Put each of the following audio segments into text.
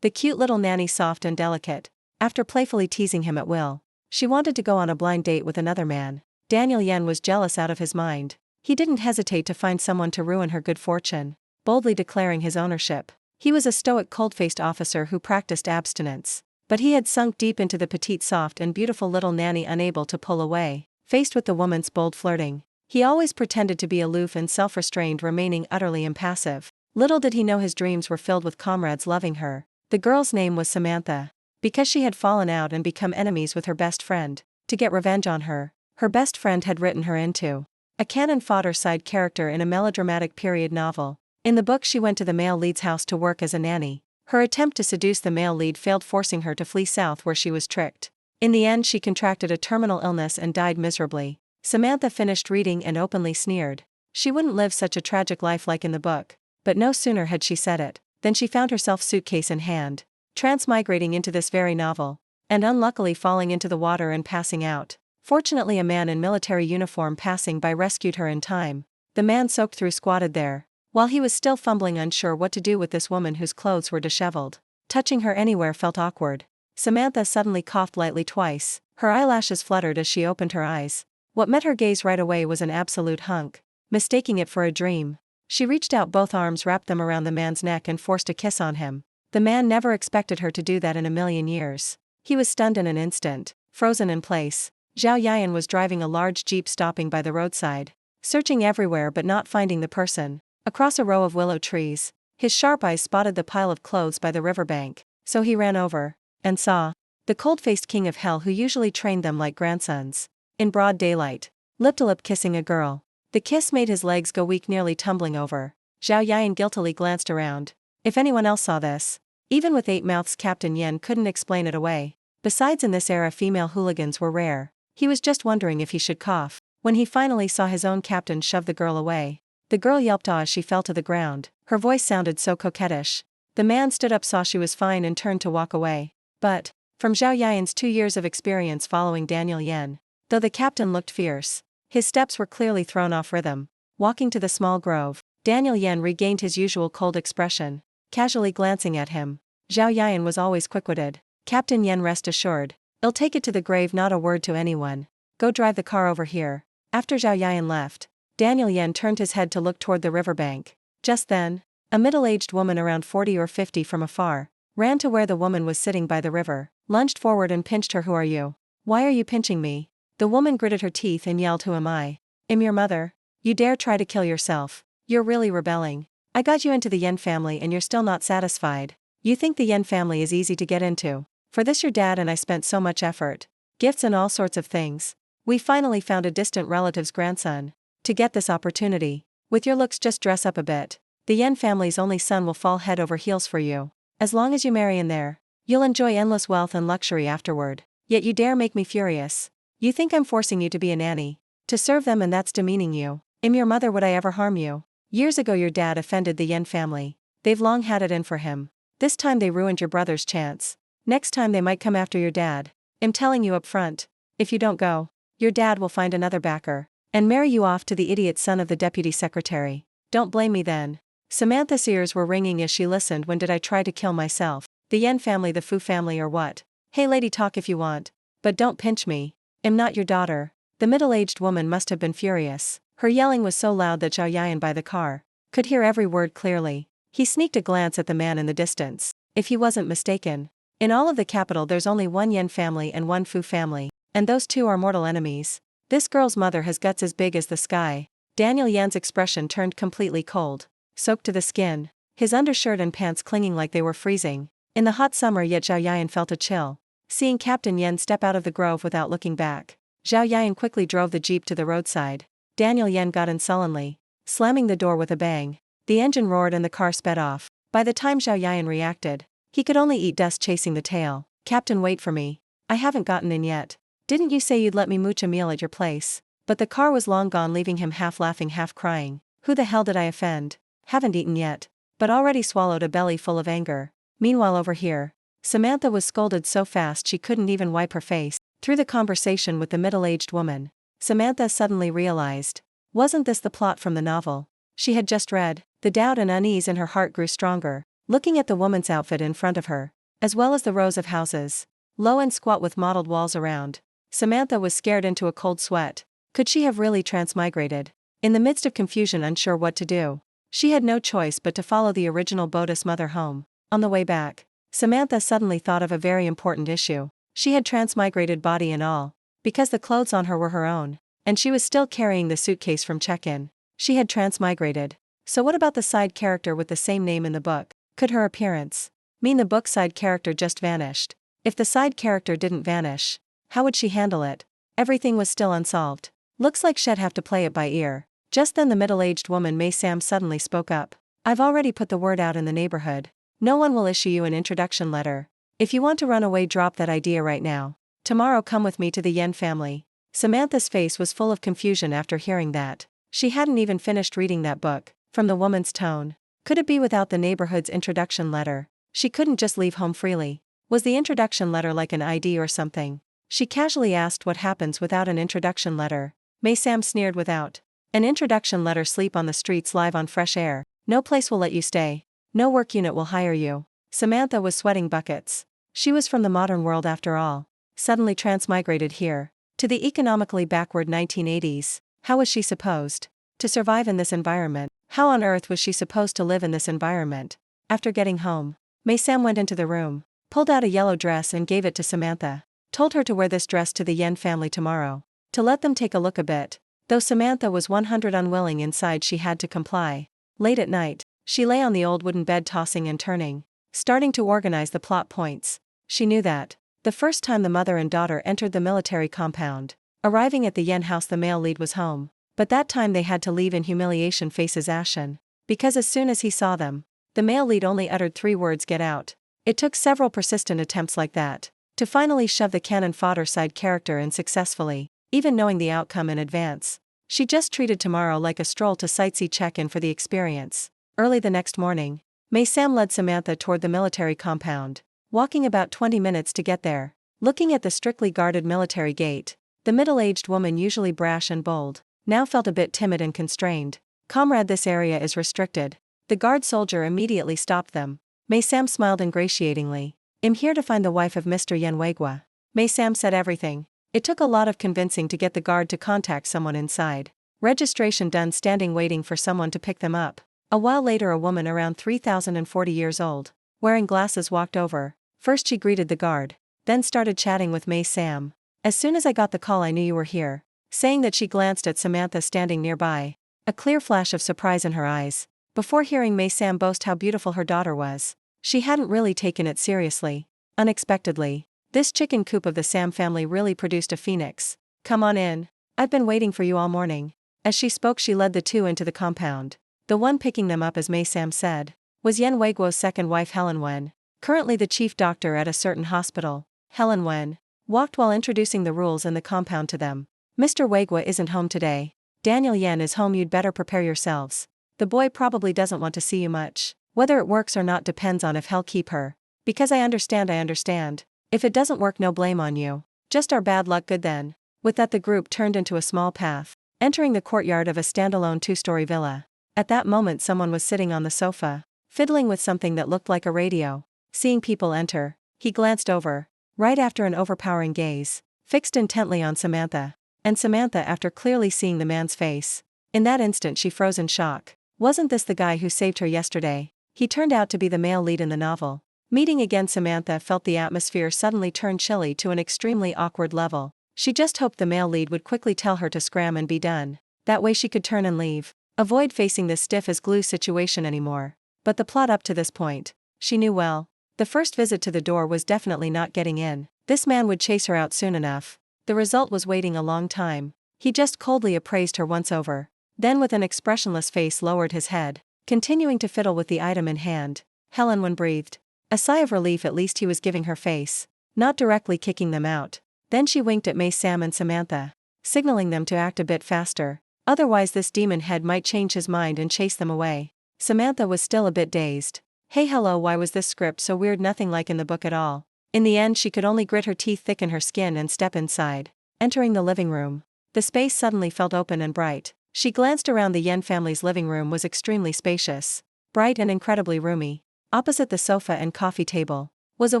The cute little nanny, soft and delicate. After playfully teasing him at will, she wanted to go on a blind date with another man. Daniel Yen was jealous out of his mind. He didn't hesitate to find someone to ruin her good fortune, boldly declaring his ownership. He was a stoic, cold-faced officer who practiced abstinence. But he had sunk deep into the petite, soft and beautiful little nanny, unable to pull away. Faced with the woman's bold flirting, he always pretended to be aloof and self-restrained, remaining utterly impassive. Little did he know his dreams were filled with comrades loving her. The girl's name was Samantha. Because she had fallen out and become enemies with her best friend, to get revenge on her, her best friend had written her into a cannon fodder side character in a melodramatic period novel. In the book, she went to the male lead's house to work as a nanny. Her attempt to seduce the male lead failed, forcing her to flee south, where she was tricked. In the end, she contracted a terminal illness and died miserably. Samantha finished reading and openly sneered. She wouldn't live such a tragic life like in the book. But no sooner had she said it, than she found herself, suitcase in hand, transmigrating into this very novel, and unluckily falling into the water and passing out. Fortunately, a man in military uniform passing by rescued her in time. The man, soaked through, squatted there, while he was still fumbling, unsure what to do with this woman whose clothes were disheveled. Touching her anywhere felt awkward. Samantha suddenly coughed lightly twice. Her eyelashes fluttered as she opened her eyes. What met her gaze right away was an absolute hunk. Mistaking it for a dream, she reached out both arms, wrapped them around the man's neck, and forced a kiss on him. The man never expected her to do that in a million years. He was stunned in an instant, frozen in place. Zhao Yan was driving a large jeep, stopping by the roadside, searching everywhere but not finding the person. Across a row of willow trees, his sharp eyes spotted the pile of clothes by the riverbank, so he ran over and saw the cold-faced king of hell, who usually trained them like grandsons, in broad daylight, lip to lip kissing a girl. The kiss made his legs go weak, nearly tumbling over. Zhao Yan guiltily glanced around. If anyone else saw this, even with 8 mouths, Captain Yen couldn't explain it away. Besides, in this era, female hooligans were rare. He was just wondering if he should cough, when he finally saw his own captain shove the girl away. The girl yelped as she fell to the ground. Her voice sounded so coquettish. The man stood up, saw she was fine, and turned to walk away. But, from Zhao Yan's 2 years of experience following Daniel Yen, though the captain looked fierce, his steps were clearly thrown off rhythm. Walking to the small grove, Daniel Yen regained his usual cold expression, casually glancing at him. Zhao Yan was always quick-witted. Captain Yen, rest assured, I'll take it to the grave, not a word to anyone. Go drive the car over here. After Zhao Yan left, Daniel Yen turned his head to look toward the riverbank. Just then, a middle-aged woman around 40 or 50 from afar ran to where the woman was sitting by the river, lunged forward and pinched her. Who are you? Why are you pinching me? The woman gritted her teeth and yelled, Who am I? I'm your mother. You dare try to kill yourself. You're really rebelling. I got you into the Yen family and you're still not satisfied. You think the Yen family is easy to get into. For this, your dad and I spent so much effort, gifts and all sorts of things. We finally found a distant relative's grandson. To get this opportunity, with your looks, just dress up a bit. The Yen family's only son will fall head over heels for you. As long as you marry in there, you'll enjoy endless wealth and luxury afterward. Yet you dare make me furious. You think I'm forcing you to be a nanny, to serve them, and that's demeaning you. I'm your mother. Would I ever harm you? Years ago your dad offended the Yen family. They've long had it in for him. This time they ruined your brother's chance. Next time they might come after your dad. I'm telling you up front. If you don't go, your dad will find another backer and marry you off to the idiot son of the deputy secretary. Don't blame me then. Samantha's ears were ringing as she listened. When did I try to kill myself? The Yen family, the Fu family, or what? Hey lady, talk if you want, but don't pinch me. I'm not your daughter. The middle-aged woman must have been furious. Her yelling was so loud that Zhao Yan by the car could hear every word clearly. He sneaked a glance at the man in the distance. If he wasn't mistaken, in all of the capital there's only one Yen family and one Fu family, and those two are mortal enemies. This girl's mother has guts as big as the sky. Daniel Yan's expression turned completely cold, soaked to the skin, his undershirt and pants clinging like they were freezing in the hot summer. Yet Zhao Yan felt a chill, seeing Captain Yen step out of the grove without looking back. Zhao Yan quickly drove the jeep to the roadside. Daniel Yen got in sullenly, slamming the door with a bang. The engine roared and the car sped off. By the time Zhao Yan reacted, he could only eat dust chasing the tail. Captain, wait for me. I haven't gotten in yet. Didn't you say you'd let me mooch a meal at your place? But the car was long gone, leaving him half laughing, half crying. Who the hell did I offend? Haven't eaten yet, but already swallowed a belly full of anger. Meanwhile over here, Samantha was scolded so fast she couldn't even wipe her face. Through the conversation with the middle-aged woman, Samantha suddenly realized, wasn't this the plot from the novel she had just read? The doubt and unease in her heart grew stronger. looking at the woman's outfit in front of her, as well as the rows of houses, low and squat with mottled walls around. Samantha was scared into a cold sweat. Could she have really transmigrated? In the midst of confusion, unsure what to do, she had no choice but to follow the original Boda's mother home. On the way back, Samantha suddenly thought of a very important issue. She had transmigrated body and all, because the clothes on her were her own, and she was still carrying the suitcase from check-in. She had transmigrated. So what about the side character with the same name in the book? Could her appearance mean the book side character just vanished? If the side character didn't vanish, how would she handle it? Everything was still unsolved. Looks like she'd have to play it by ear. Just then the middle-aged woman May Sam suddenly spoke up. I've already put the word out in the neighborhood. No one will issue you an introduction letter. If you want to run away, drop that idea right now. Tomorrow come with me to the Yen family. Samantha's face was full of confusion after hearing that. She hadn't even finished reading that book. From the woman's tone, could it be without the neighborhood's introduction letter? She couldn't just leave home freely. Was the introduction letter like an ID or something? She casually asked what happens without an introduction letter. May Sam sneered without an introduction letter, sleep on the streets, live on fresh air. No place will let you stay. No work unit will hire you. Samantha was sweating buckets. She was from the modern world after all. Suddenly transmigrated here, to the economically backward 1980s. How was she supposed to survive in this environment? How on earth was she supposed to live in this environment? After getting home, May Sam went into the room, pulled out a yellow dress and gave it to Samantha. Told her to wear this dress to the Yen family tomorrow. To let them take a look a bit. Though Samantha was 100% unwilling inside, she had to comply. Late at night, she lay on the old wooden bed, tossing and turning, starting to organize the plot points. She knew that the first time the mother and daughter entered the military compound, arriving at the Yen house, the male lead was home. But that time they had to leave in humiliation, faces ashen. Because as soon as he saw them, the male lead only uttered 3 words: get out. It took several persistent attempts like that to finally shove the cannon fodder side character in successfully, even knowing the outcome in advance. She just treated tomorrow like a stroll to sightsee, check-in for the experience. Early the next morning, May Sam led Samantha toward the military compound, walking about 20 minutes to get there. Looking at the strictly guarded military gate, the middle-aged woman, usually brash and bold, now felt a bit timid and constrained. Comrade, this area is restricted. The guard soldier immediately stopped them. May Sam smiled ingratiatingly. I'm here to find the wife of Mr. Yenwegwa. May Sam said everything. It took a lot of convincing to get the guard to contact someone inside. Registration done, standing waiting for someone to pick them up. A while later, a woman around 3,040 years old, wearing glasses, walked over. First she greeted the guard, then started chatting with May Sam. As soon as I got the call, I knew you were here. Saying that, she glanced at Samantha standing nearby, a clear flash of surprise in her eyes. Before hearing May Sam boast how beautiful her daughter was, she hadn't really taken it seriously. Unexpectedly, this chicken coop of the Sam family really produced a phoenix. Come on in. I've been waiting for you all morning. As she spoke, she led the two into the compound. The one picking them up, as May Sam said, was Yen Wegwo's second wife, Helen Wen, currently the chief doctor at a certain hospital. Helen Wen walked while introducing the rules in the compound to them. Mr. Wegwa isn't home today. Daniel Yen is home. You'd better prepare yourselves. The boy probably doesn't want to see you much. Whether it works or not depends on if he'll keep her. Because I understand. If it doesn't work, no blame on you. Just our bad luck. Good then. With that, the group turned into a small path, entering the courtyard of a standalone 2-story villa. At that moment, someone was sitting on the sofa, fiddling with something that looked like a radio. Seeing people enter, he glanced over, right after an overpowering gaze fixed intently on Samantha. And Samantha, after clearly seeing the man's face, in that instant she froze in shock. Wasn't this the guy who saved her yesterday? He turned out to be the male lead in the novel. Meeting again, Samantha felt the atmosphere suddenly turn chilly to an extremely awkward level. She just hoped the male lead would quickly tell her to scram and be done. That way she could turn and leave. Avoid facing this stiff as glue situation anymore. But the plot up to this point, she knew well. The first visit to the door was definitely not getting in. This man would chase her out soon enough. The result was waiting a long time. He just coldly appraised her once over, then with an expressionless face lowered his head, continuing to fiddle with the item in hand. Helen Wen breathed a sigh of relief. At least he was giving her face, not directly kicking them out. Then she winked at May Sam and Samantha, signaling them to act a bit faster. Otherwise this demon head might change his mind and chase them away. Samantha was still a bit dazed. Hey, hello, why was this script so weird? Nothing like in the book at all. In the end, she could only grit her teeth, thicken her skin and step inside. Entering the living room, the space suddenly felt open and bright. She glanced around. The Yen family's living room was extremely spacious, bright and incredibly roomy. Opposite the sofa and coffee table was a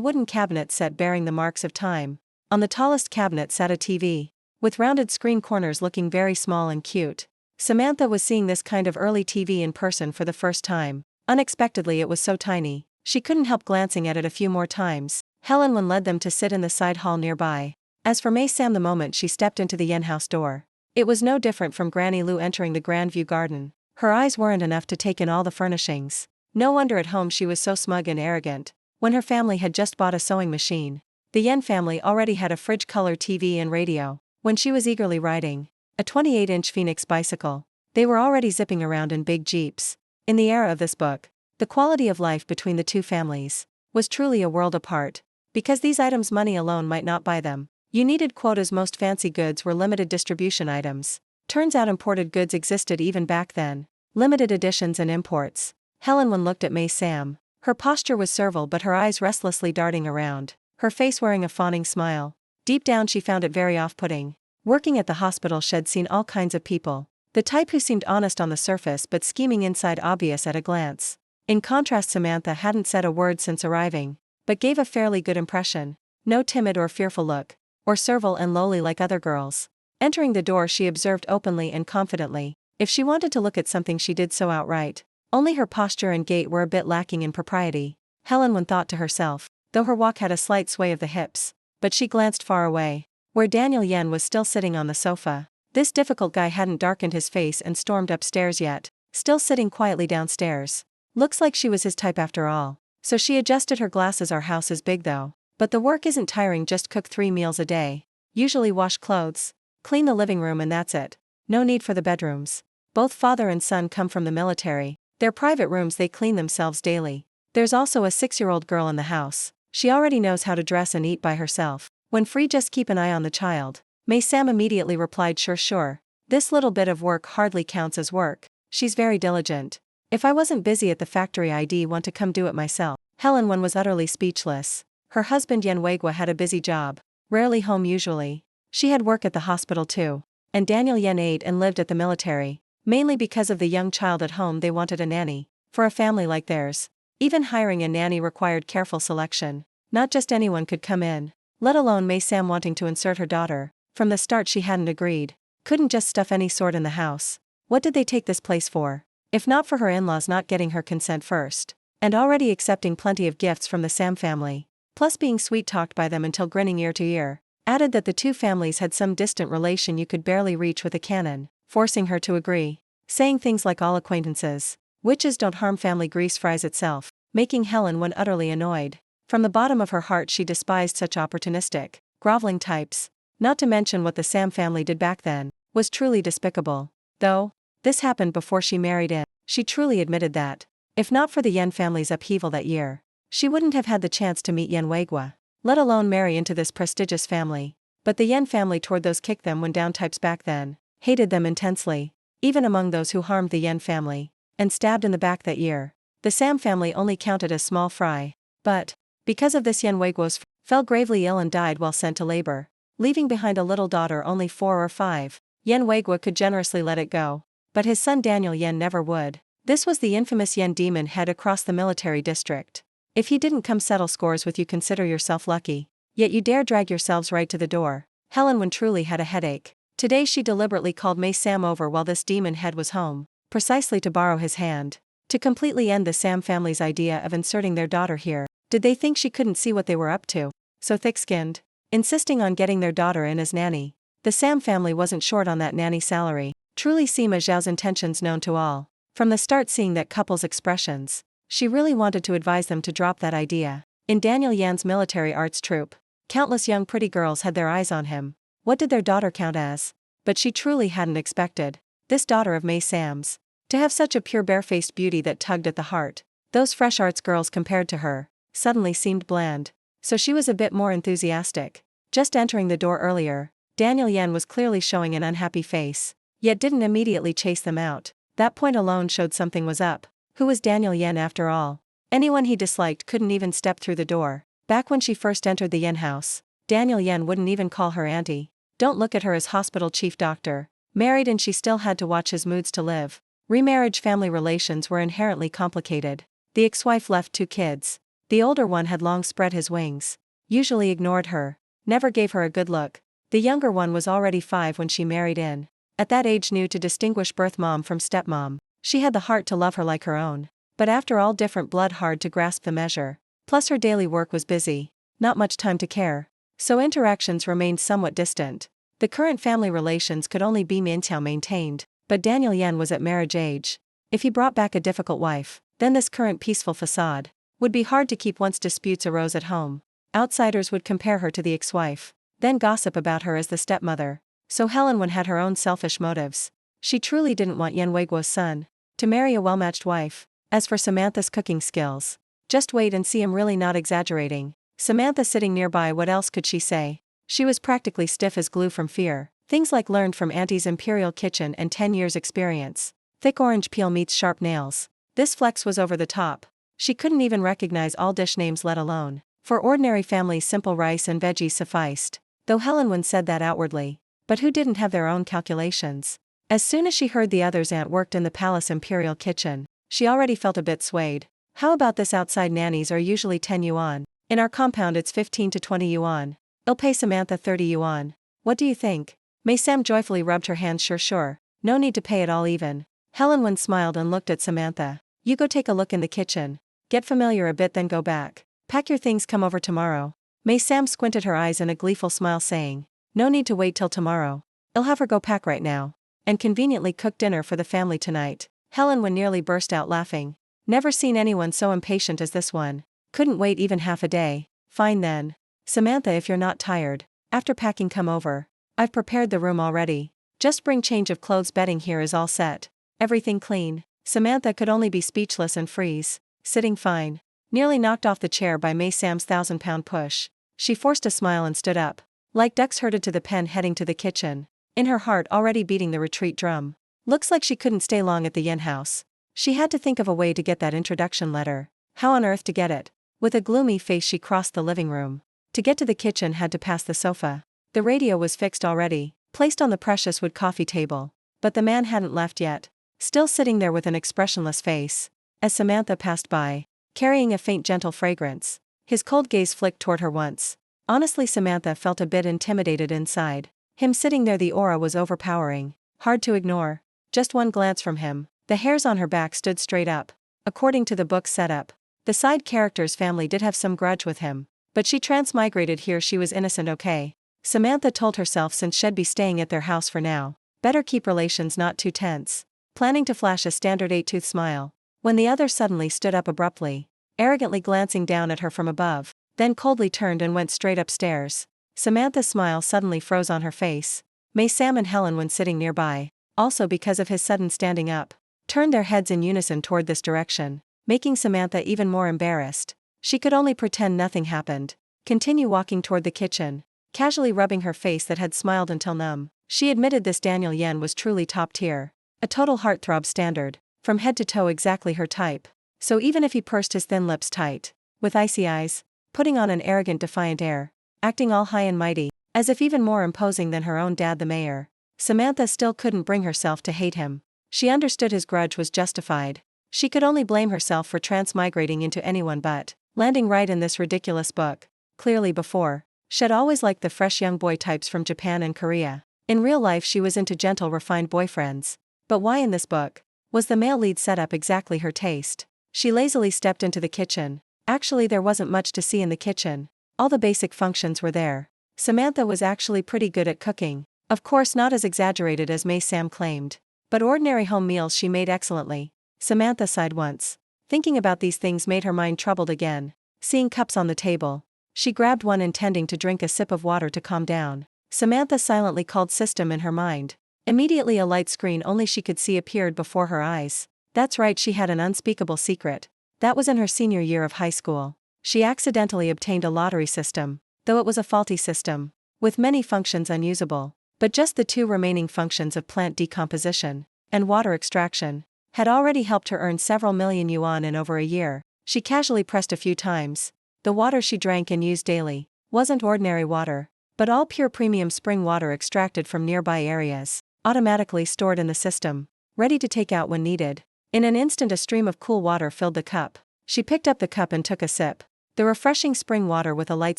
wooden cabinet set bearing the marks of time. On the tallest cabinet sat a TV, with rounded screen corners looking very small and cute. Samantha was seeing this kind of early TV in person for the first time. Unexpectedly, it was so tiny, she couldn't help glancing at it a few more times. Helen Wen led them to sit in the side hall nearby. As for May Sam, the moment she stepped into the Yen house door, it was no different from Granny Lu entering the Grandview garden. Her eyes weren't enough to take in all the furnishings. No wonder at home she was so smug and arrogant. When her family had just bought a sewing machine, the Yen family already had a fridge-color TV and radio. When she was eagerly riding a 28-inch Phoenix bicycle, they were already zipping around in big jeeps. In the era of this book, the quality of life between the two families was truly a world apart. Because these items money alone might not buy them, you needed quotas. Most fancy goods were limited distribution items. Turns out imported goods existed even back then. Limited editions and imports. Helen Wen looked at May Sam. Her posture was servile, but her eyes restlessly darting around, her face wearing a fawning smile. Deep down she found it very off-putting. Working at the hospital, she'd seen all kinds of people. The type who seemed honest on the surface but scheming inside, obvious at a glance. In contrast, Samantha hadn't said a word since arriving, but gave a fairly good impression. No timid or fearful look, or servile and lowly like other girls. Entering the door, she observed openly and confidently. If she wanted to look at something, she did so outright. Only her posture and gait were a bit lacking in propriety, Helen Wen thought to herself, though her walk had a slight sway of the hips. But she glanced far away, where Daniel Yen was still sitting on the sofa. This difficult guy hadn't darkened his face and stormed upstairs yet, still sitting quietly downstairs. Looks like she was his type after all. So she adjusted her glasses. Our house is big though, but the work isn't tiring. Just cook 3 meals a day, usually wash clothes, clean the living room, and that's it. No need for the bedrooms. Both father and son come from the military. Their private rooms they clean themselves daily. There's also a 6-year-old girl in the house. She already knows how to dress and eat by herself. When free, just keep an eye on the child. May Sam immediately replied, sure. This little bit of work hardly counts as work. She's very diligent. If I wasn't busy at the factory, I'd want to come do it myself. Helen Wen was utterly speechless. Her husband Yen Weigwa had a busy job, rarely home usually. She had work at the hospital too. And Daniel Yen ate and lived at the military. Mainly because of the young child at home, they wanted a nanny. For a family like theirs, even hiring a nanny required careful selection. Not just anyone could come in, let alone May Sam wanting to insert her daughter. From the start she hadn't agreed. Couldn't just stuff any sort in the house. What did they take this place for? If not for her in-laws not getting her consent first, and already accepting plenty of gifts from the Sam family, plus being sweet-talked by them until grinning ear to ear, added that the two families had some distant relation you could barely reach with a cannon, forcing her to agree, saying things like all acquaintances, witches don't harm, family grease fries itself, making Helen Wen utterly annoyed. From the bottom of her heart she despised such opportunistic, groveling types. Not to mention what the Sam family did back then was truly despicable. Though this happened before she married in, she truly admitted that, if not for the Yen family's upheaval that year, she wouldn't have had the chance to meet Yen Weigwa, let alone marry into this prestigious family. But the Yen family, toward those kick them when down types back then, hated them intensely. Even among those who harmed the Yen family and stabbed in the back that year, the Sam family only counted as small fry. But because of this, Yen Weigwa fell gravely ill and died while sent to labor, leaving behind a little daughter only 4 or 5. Yen Weigwa could generously let it go, but his son Daniel Yen never would. This was the infamous Yen demon head across the military district. If he didn't come settle scores with you, consider yourself lucky. Yet you dare drag yourselves right to the door. Helen Wen truly had a headache. Today she deliberately called May Sam over while this demon head was home, precisely to borrow his hand, to completely end the Sam family's idea of inserting their daughter here. Did they think she couldn't see what they were up to? So thick-skinned, insisting on getting their daughter in as nanny. The Sam family wasn't short on that nanny salary. Truly Sima Zhao's intentions known to all. From the start, seeing that couple's expressions, she really wanted to advise them to drop that idea. In Daniel Yan's military arts troupe, countless young pretty girls had their eyes on him. What did their daughter count as? But she truly hadn't expected this daughter of May Sam's to have such a pure barefaced beauty that tugged at the heart. Those fresh arts girls compared to her suddenly seemed bland. So she was a bit more enthusiastic. Just entering the door earlier, Daniel Yen was clearly showing an unhappy face, yet didn't immediately chase them out. That point alone showed something was up. Who was Daniel Yen after all? Anyone he disliked couldn't even step through the door. Back when she first entered the Yen house, Daniel Yen wouldn't even call her auntie. Don't look at her as hospital chief doctor. Married, and she still had to watch his moods to live. Remarriage family relations were inherently complicated. The ex-wife left 2 kids. The older one had long spread his wings. Usually ignored her. Never gave her a good look. The younger one was already 5 when she married in. At that age knew to distinguish birth mom from stepmom. She had the heart to love her like her own. But after all different blood hard to grasp the measure. Plus her daily work was busy. Not much time to care. So interactions remained somewhat distant. The current family relations could only be maintained, but Daniel Yen was at marriage age. If he brought back a difficult wife, then this current peaceful facade would be hard to keep once disputes arose at home. Outsiders would compare her to the ex-wife, then gossip about her as the stepmother. So Helen had her own selfish motives. She truly didn't want Yen Weiguo's son to marry a well-matched wife. As for Samantha's cooking skills, just wait and see, I'm really not exaggerating. Samantha sitting nearby, what else could she say? She was practically stiff as glue from fear. Things like learned from Auntie's Imperial Kitchen and 10 years experience. Thick orange peel meets sharp nails. This flex was over the top. She couldn't even recognize all dish names, let alone. For ordinary families simple rice and veggies sufficed. Though Helen said that outwardly. But who didn't have their own calculations? As soon as she heard the other's aunt worked in the palace Imperial Kitchen, she already felt a bit swayed. How about this, outside nannies are usually 10 yuan. In our compound it's 15 to 20 yuan. I'll pay Samantha 30 yuan. What do you think? Mei Sam joyfully rubbed her hands. Sure. No need to pay it all even. Helen smiled and looked at Samantha. You go take a look in the kitchen. Get familiar a bit then go back. Pack your things, come over tomorrow. Mei Sam squinted her eyes in a gleeful smile saying, no need to wait till tomorrow. I'll have her go pack right now. And conveniently cook dinner for the family tonight. Helen nearly burst out laughing. Never seen anyone so impatient as this one. Couldn't wait even half a day. Fine then. Samantha, if you're not tired, after packing come over. I've prepared the room already. Just bring change of clothes, bedding here is all set. Everything clean. Samantha could only be speechless and freeze. Sitting fine. Nearly knocked off the chair by Mei Sam's 1,000-pound push. She forced a smile and stood up. Like ducks herded to the pen, heading to the kitchen. In her heart already beating the retreat drum. Looks like she couldn't stay long at the Yen house. She had to think of a way to get that introduction letter. How on earth to get it? With a gloomy face she crossed the living room. To get to the kitchen had to pass the sofa. The radio was fixed already, placed on the precious wood coffee table. But the man hadn't left yet. Still sitting there with an expressionless face. As Samantha passed by, carrying a faint gentle fragrance, his cold gaze flicked toward her once. Honestly, Samantha felt a bit intimidated inside. Him sitting there, the aura was overpowering. Hard to ignore. Just one glance from him, the hairs on her back stood straight up. According to the book's setup, the side character's family did have some grudge with him. But she transmigrated here, she was innocent. Okay. Samantha told herself, since she'd be staying at their house for now, better keep relations not too tense. Planning to flash a standard 8-tooth smile, when the other suddenly stood up abruptly, arrogantly glancing down at her from above, then coldly turned and went straight upstairs. Samantha's smile suddenly froze on her face. Mei Sam and Helen, when sitting nearby, also because of his sudden standing up, turned their heads in unison toward this direction, making Samantha even more embarrassed. She could only pretend nothing happened. Continue walking toward the kitchen, casually rubbing her face that had smiled until numb. She admitted this Daniel Yen was truly top tier. A total heartthrob standard, from head to toe exactly her type. So even if he pursed his thin lips tight, with icy eyes, putting on an arrogant defiant air, acting all high and mighty, as if even more imposing than her own dad the mayor, Samantha still couldn't bring herself to hate him. She understood his grudge was justified. She could only blame herself for transmigrating into anyone but landing right in this ridiculous book. Clearly before, she'd always liked the fresh young boy types from Japan and Korea. In real life she was into gentle refined boyfriends. But why in this book? Was the male lead set up exactly her taste? She lazily stepped into the kitchen. Actually there wasn't much to see in the kitchen. All the basic functions were there. Samantha was actually pretty good at cooking. Of course not as exaggerated as Mei Sam claimed. But ordinary home meals she made excellently. Samantha sighed once. Thinking about these things made her mind troubled again. Seeing cups on the table, she grabbed one intending to drink a sip of water to calm down. Samantha silently called system in her mind. Immediately a light screen only she could see appeared before her eyes. That's right, she had an unspeakable secret. That was in her senior year of high school. She accidentally obtained a lottery system, though it was a faulty system, with many functions unusable. But just the 2 remaining functions of plant decomposition and water extraction had already helped her earn several million yuan in over a year. She casually pressed a few times. The water she drank and used daily wasn't ordinary water, but all pure premium spring water extracted from nearby areas, automatically stored in the system, ready to take out when needed. In an instant a stream of cool water filled the cup, She picked up the cup and took a sip. The refreshing spring water with a light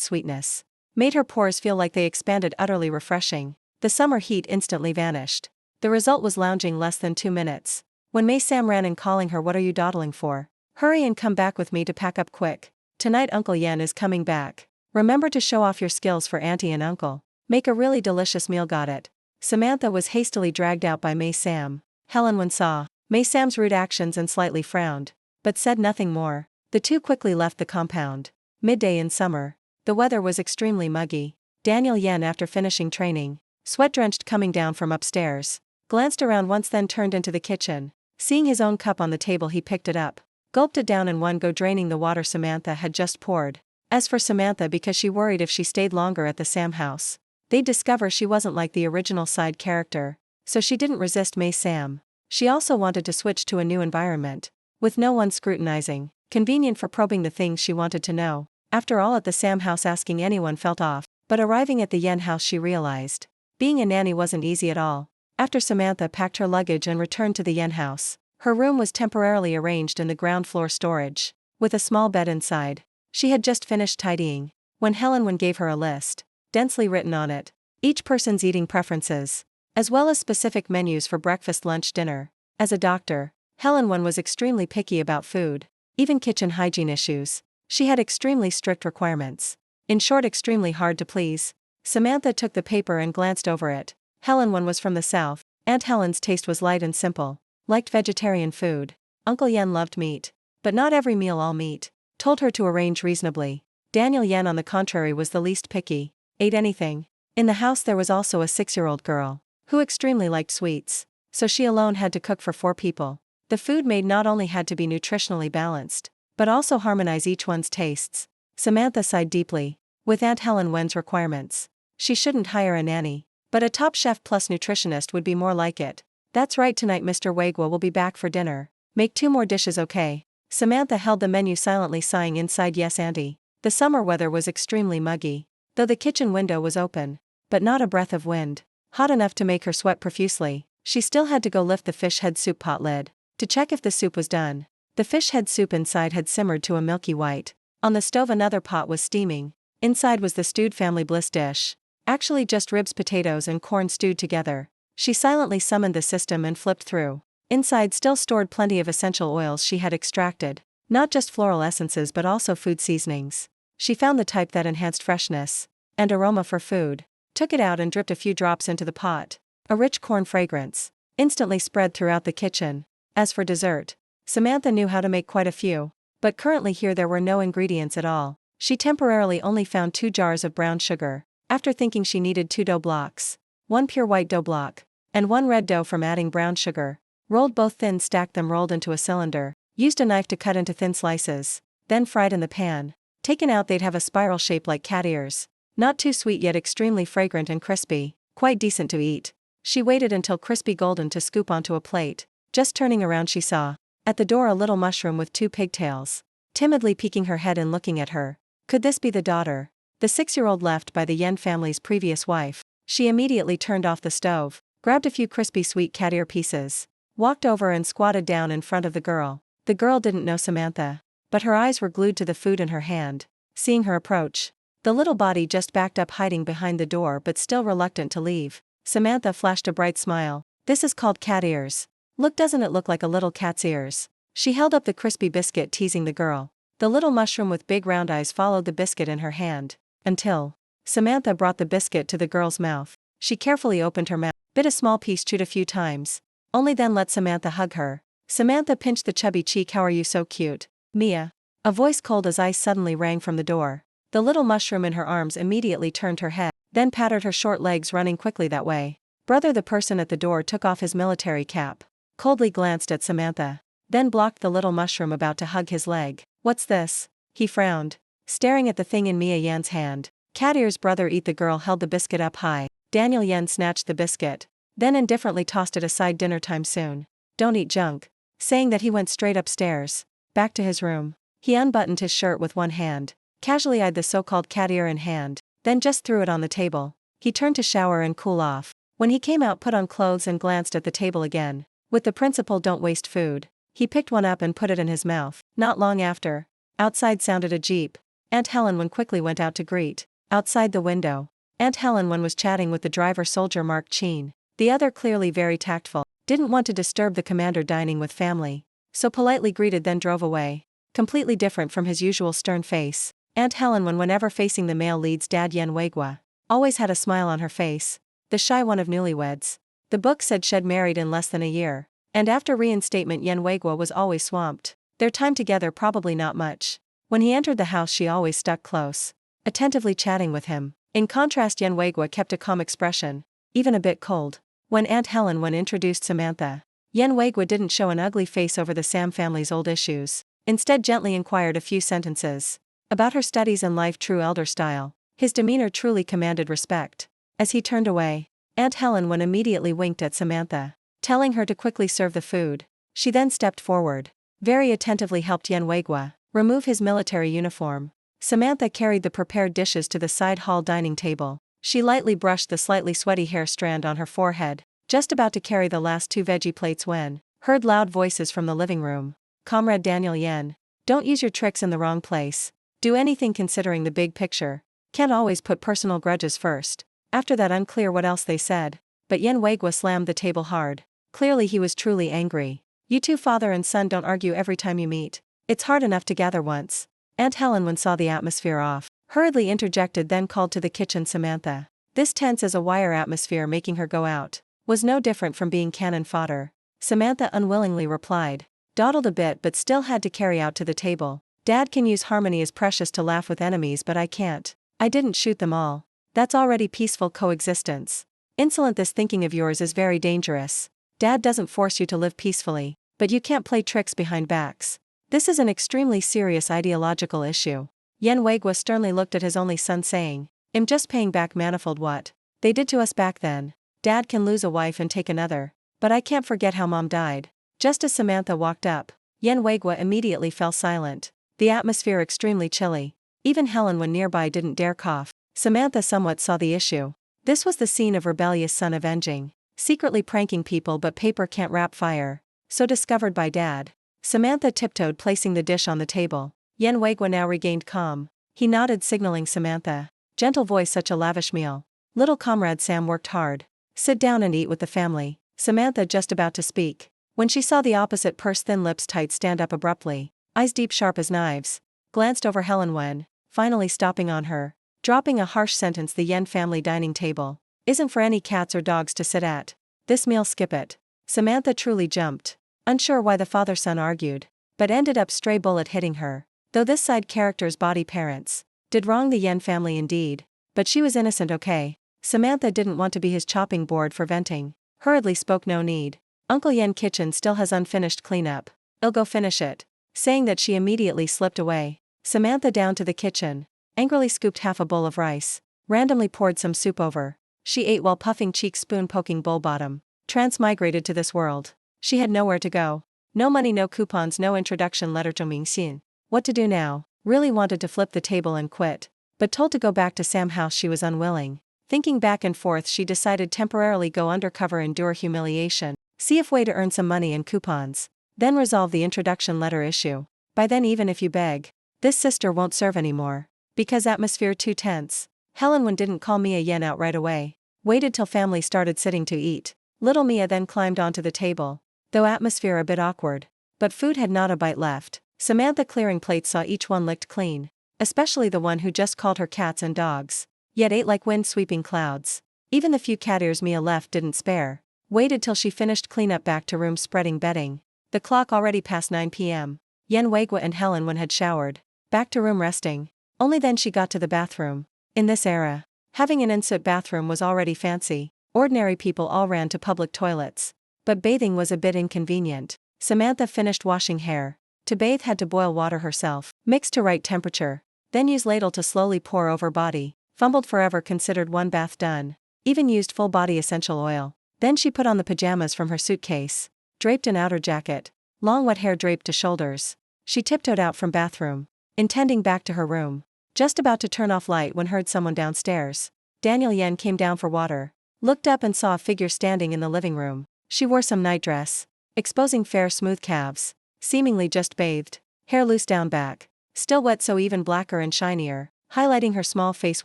sweetness made her pores feel like they expanded, utterly refreshing. The summer heat instantly vanished. The result was lounging less than 2 minutes. When May Sam ran in calling her, "What are you dawdling for? Hurry and come back with me to pack up quick. Tonight Uncle Yen is coming back. Remember to show off your skills for Auntie and Uncle. Make a really delicious meal, got it?" Samantha was hastily dragged out by May Sam. Helen saw May Sam's rude actions and slightly frowned, but said nothing more. The two quickly left the compound. Midday in summer. The weather was extremely muggy. Daniel Yen, after finishing training, sweat-drenched, coming down from upstairs, glanced around once, then turned into the kitchen. Seeing his own cup on the table, he picked it up, gulped it down in one go, draining the water Samantha had just poured. As for Samantha, because she worried if she stayed longer at the Sam house, they'd discover she wasn't like the original side character, so she didn't resist May Sam. She also wanted to switch to a new environment, with no one scrutinizing, convenient for probing the things she wanted to know. After all, at the Sam house asking anyone felt off, but arriving at the Yen house she realized being a nanny wasn't easy at all. After Samantha packed her luggage and returned to the Yen house, her room was temporarily arranged in the ground floor storage, with a small bed inside. She had just finished tidying when Helen gave her a list, densely written on it, each person's eating preferences, as well as specific menus for breakfast, lunch, dinner. As a doctor, Helen was extremely picky about food, even kitchen hygiene issues. She had extremely strict requirements. In short, extremely hard to please. Samantha took the paper and glanced over it. Helen was from the South. Aunt Helen's taste was light and simple, liked vegetarian food. Uncle Yen loved meat, but not every meal all meat. Told her to arrange reasonably. Daniel Yen, on the contrary, was the least picky, ate anything. In the house there was also a 6-year-old girl, who extremely liked sweets, so she alone had to cook for 4 people. The food made not only had to be nutritionally balanced, but also harmonize each one's tastes. Samantha sighed deeply. With Aunt Helen's requirements, she shouldn't hire a nanny, but a top chef plus nutritionist would be more like it. That's right, tonight Mr. Wagwa will be back for dinner. Make 2 more dishes, okay? Samantha held the menu, silently sighing inside. Yes, Auntie. The summer weather was extremely muggy, though the kitchen window was open, but not a breath of wind, hot enough to make her sweat profusely. She still had to go lift the fish head soup pot lid to check if the soup was done. The fish head soup inside had simmered to a milky white. On the stove another pot was steaming. Inside was the stewed family bliss dish. Actually just ribs, potatoes and corn stewed together. She silently summoned the system and flipped through. Inside still stored plenty of essential oils she had extracted, not just floral essences but also food seasonings. She found the type that enhanced freshness and aroma for food, took it out and dripped a few drops into the pot. A rich corn fragrance instantly spread throughout the kitchen. As for dessert, Samantha knew how to make quite a few, but currently here there were no ingredients at all. She temporarily only found 2 jars of brown sugar, after thinking she needed 2 dough blocks, 1 pure white dough block, and 1 red dough. From adding brown sugar, rolled both thin, stacked them rolled into a cylinder, used a knife to cut into thin slices, then fried in the pan. Taken out they'd have a spiral shape like cat ears, not too sweet yet extremely fragrant and crispy, quite decent to eat. She waited until crispy golden to scoop onto a plate. Just turning around she saw, at the door, a little mushroom with 2 pigtails, timidly peeking her head and looking at her. Could this be the daughter? The 6-year-old left by the Yen family's previous wife. She immediately turned off the stove, grabbed a few crispy sweet cat ear pieces, walked over and squatted down in front of the girl. The girl didn't know Samantha, but her eyes were glued to the food in her hand. Seeing her approach, the little body just backed up, hiding behind the door but still reluctant to leave. Samantha flashed a bright smile. This is called cat ears. Look, doesn't it look like a little cat's ears? She held up the crispy biscuit, teasing the girl. The little mushroom with big round eyes followed the biscuit in her hand, until Samantha brought the biscuit to the girl's mouth. She carefully opened her mouth, bit a small piece, chewed a few times, only then let Samantha hug her. Samantha pinched the chubby cheek. How are you so cute, Mia? A voice cold as ice suddenly rang from the door. The little mushroom in her arms immediately turned her head, then patted her short legs, running quickly that way. Brother, the person at the door, took off his military cap, coldly glanced at Samantha, then blocked the little mushroom about to hug his leg. What's this? He frowned, staring at the thing in Mia Yan's hand. Cat ears, brother. Eat. The girl held the biscuit up high. Daniel Yen snatched the biscuit, then indifferently tossed it aside. Dinner time soon. Don't eat junk. Saying that, he went straight upstairs, back to his room. He unbuttoned his shirt with one hand, casually eyed the so-called cat ear in hand, then just threw it on the table. He turned to shower and cool off. When he came out, put on clothes and glanced at the table again. With the principle, don't waste food. He picked one up and put it in his mouth. Not long after, outside sounded a jeep. Aunt Helen quickly went out to greet. Outside the window, Aunt Helen was chatting with the driver soldier Mark Cheen. The other, clearly very tactful, didn't want to disturb the commander dining with family, so politely greeted then drove away. Completely different from his usual stern face, Aunt Helen whenever facing the male lead's dad Nhi Recap, always had a smile on her face. The shy one of newlyweds. The book said she'd married in less than a year, and after reinstatement Nhi Recap was always swamped. Their time together probably not much. When he entered the house she always stuck close, attentively chatting with him. In contrast Nhi Recap kept a calm expression, even a bit cold. When Aunt Helen introduced Samantha, Nhi Recap didn't show an ugly face over the Sam family's old issues, instead gently inquired a few sentences about her studies and life, true elder style. His demeanor truly commanded respect. As he turned away, Aunt Helen immediately winked at Samantha, telling her to quickly serve the food. She then stepped forward, very attentively helped Nhi Recap remove his military uniform. Samantha carried the prepared dishes to the side hall dining table. She lightly brushed the slightly sweaty hair strand on her forehead, just about to carry the last 2 veggie plates when heard loud voices from the living room. Comrade Daniel Yen, don't use your tricks in the wrong place. Do anything considering the big picture. Can't always put personal grudges first. After that unclear what else they said, but Nhi Recap slammed the table hard. Clearly he was truly angry. You two father and son don't argue every time you meet. It's hard enough to gather once. Aunt Helen saw the atmosphere off, hurriedly interjected then called to the kitchen Samantha. This tense as a wire atmosphere making her go out was no different from being cannon fodder. Samantha unwillingly replied, dawdled a bit but still had to carry out to the table. Dad can use harmony as precious to laugh with enemies but I can't. I didn't shoot them all. That's already peaceful coexistence. Insolent, this thinking of yours is very dangerous. Dad doesn't force you to live peacefully, but you can't play tricks behind backs. This is an extremely serious ideological issue. Nhi Recap sternly looked at his only son saying, I'm just paying back manifold what they did to us back then. Dad can lose a wife and take another, but I can't forget how Mom died. Just as Samantha walked up, Nhi Recap immediately fell silent. The atmosphere extremely chilly. Even Helen nearby didn't dare cough. Samantha somewhat saw the issue. This was the scene of rebellious son avenging, secretly pranking people but paper can't wrap fire. So discovered by Dad. Samantha tiptoed placing the dish on the table. Nhi Recap now regained calm. He nodded signaling Samantha. Gentle voice, such a lavish meal. Little comrade Sam worked hard. Sit down and eat with the family. Samantha just about to speak, when she saw the opposite purse thin lips tight stand up abruptly, eyes deep sharp as knives, glanced over Helen finally stopping on her, dropping a harsh sentence, the Yen family dining table isn't for any cats or dogs to sit at. This meal, skip it. Samantha truly jumped, unsure why the father-son argued, but ended up stray bullet hitting her. Though this side character's body parents did wrong the Yen family indeed, but she was innocent, okay? Samantha didn't want to be his chopping board for venting. Hurriedly spoke, no need. Uncle Yen kitchen still has unfinished cleanup. I'll go finish it. Saying that she immediately slipped away. Samantha down to the kitchen, angrily scooped half a bowl of rice, randomly poured some soup over. She ate while puffing cheeks, spoon poking bowl bottom. Transmigrated to this world. She had nowhere to go. No money, no coupons, no introduction letter to Mingxin. What to do now? Really wanted to flip the table and quit, but told to go back to Sam house she was unwilling. Thinking back and forth, she decided temporarily go undercover, endure humiliation, see if way to earn some money and coupons, then resolve the introduction letter issue. By then, even if you beg, this sister won't serve anymore. Because atmosphere too tense. Helen didn't call Mia Yen out right away. Waited till family started sitting to eat. Little Mia then climbed onto the table. Though atmosphere a bit awkward, but food had not a bite left. Samantha clearing plates saw each one licked clean, especially the one who just called her cats and dogs, yet ate like wind sweeping clouds. Even the few cat ears Mia left didn't spare. Waited till she finished cleanup, back to room spreading bedding. The clock already past 9 p.m. Nhi Recap and Helen had showered. Back to room resting. Only then she got to the bathroom. In this era, having an ensuite bathroom was already fancy. Ordinary people all ran to public toilets. But bathing was a bit inconvenient. Samantha finished washing hair. To bathe had to boil water herself, mixed to right temperature, then use ladle to slowly pour over body. Fumbled forever, considered one bath done. Even used full body essential oil. Then she put on the pajamas from her suitcase. Draped an outer jacket. Long wet hair draped to shoulders. She tiptoed out from bathroom, intending back to her room. Just about to turn off light when heard someone downstairs. Daniel Yen came down for water. Looked up and saw a figure standing in the living room. She wore some nightdress, exposing fair smooth calves. seemingly just bathed. Hair loose down back. Still wet, so even blacker and shinier, highlighting her small face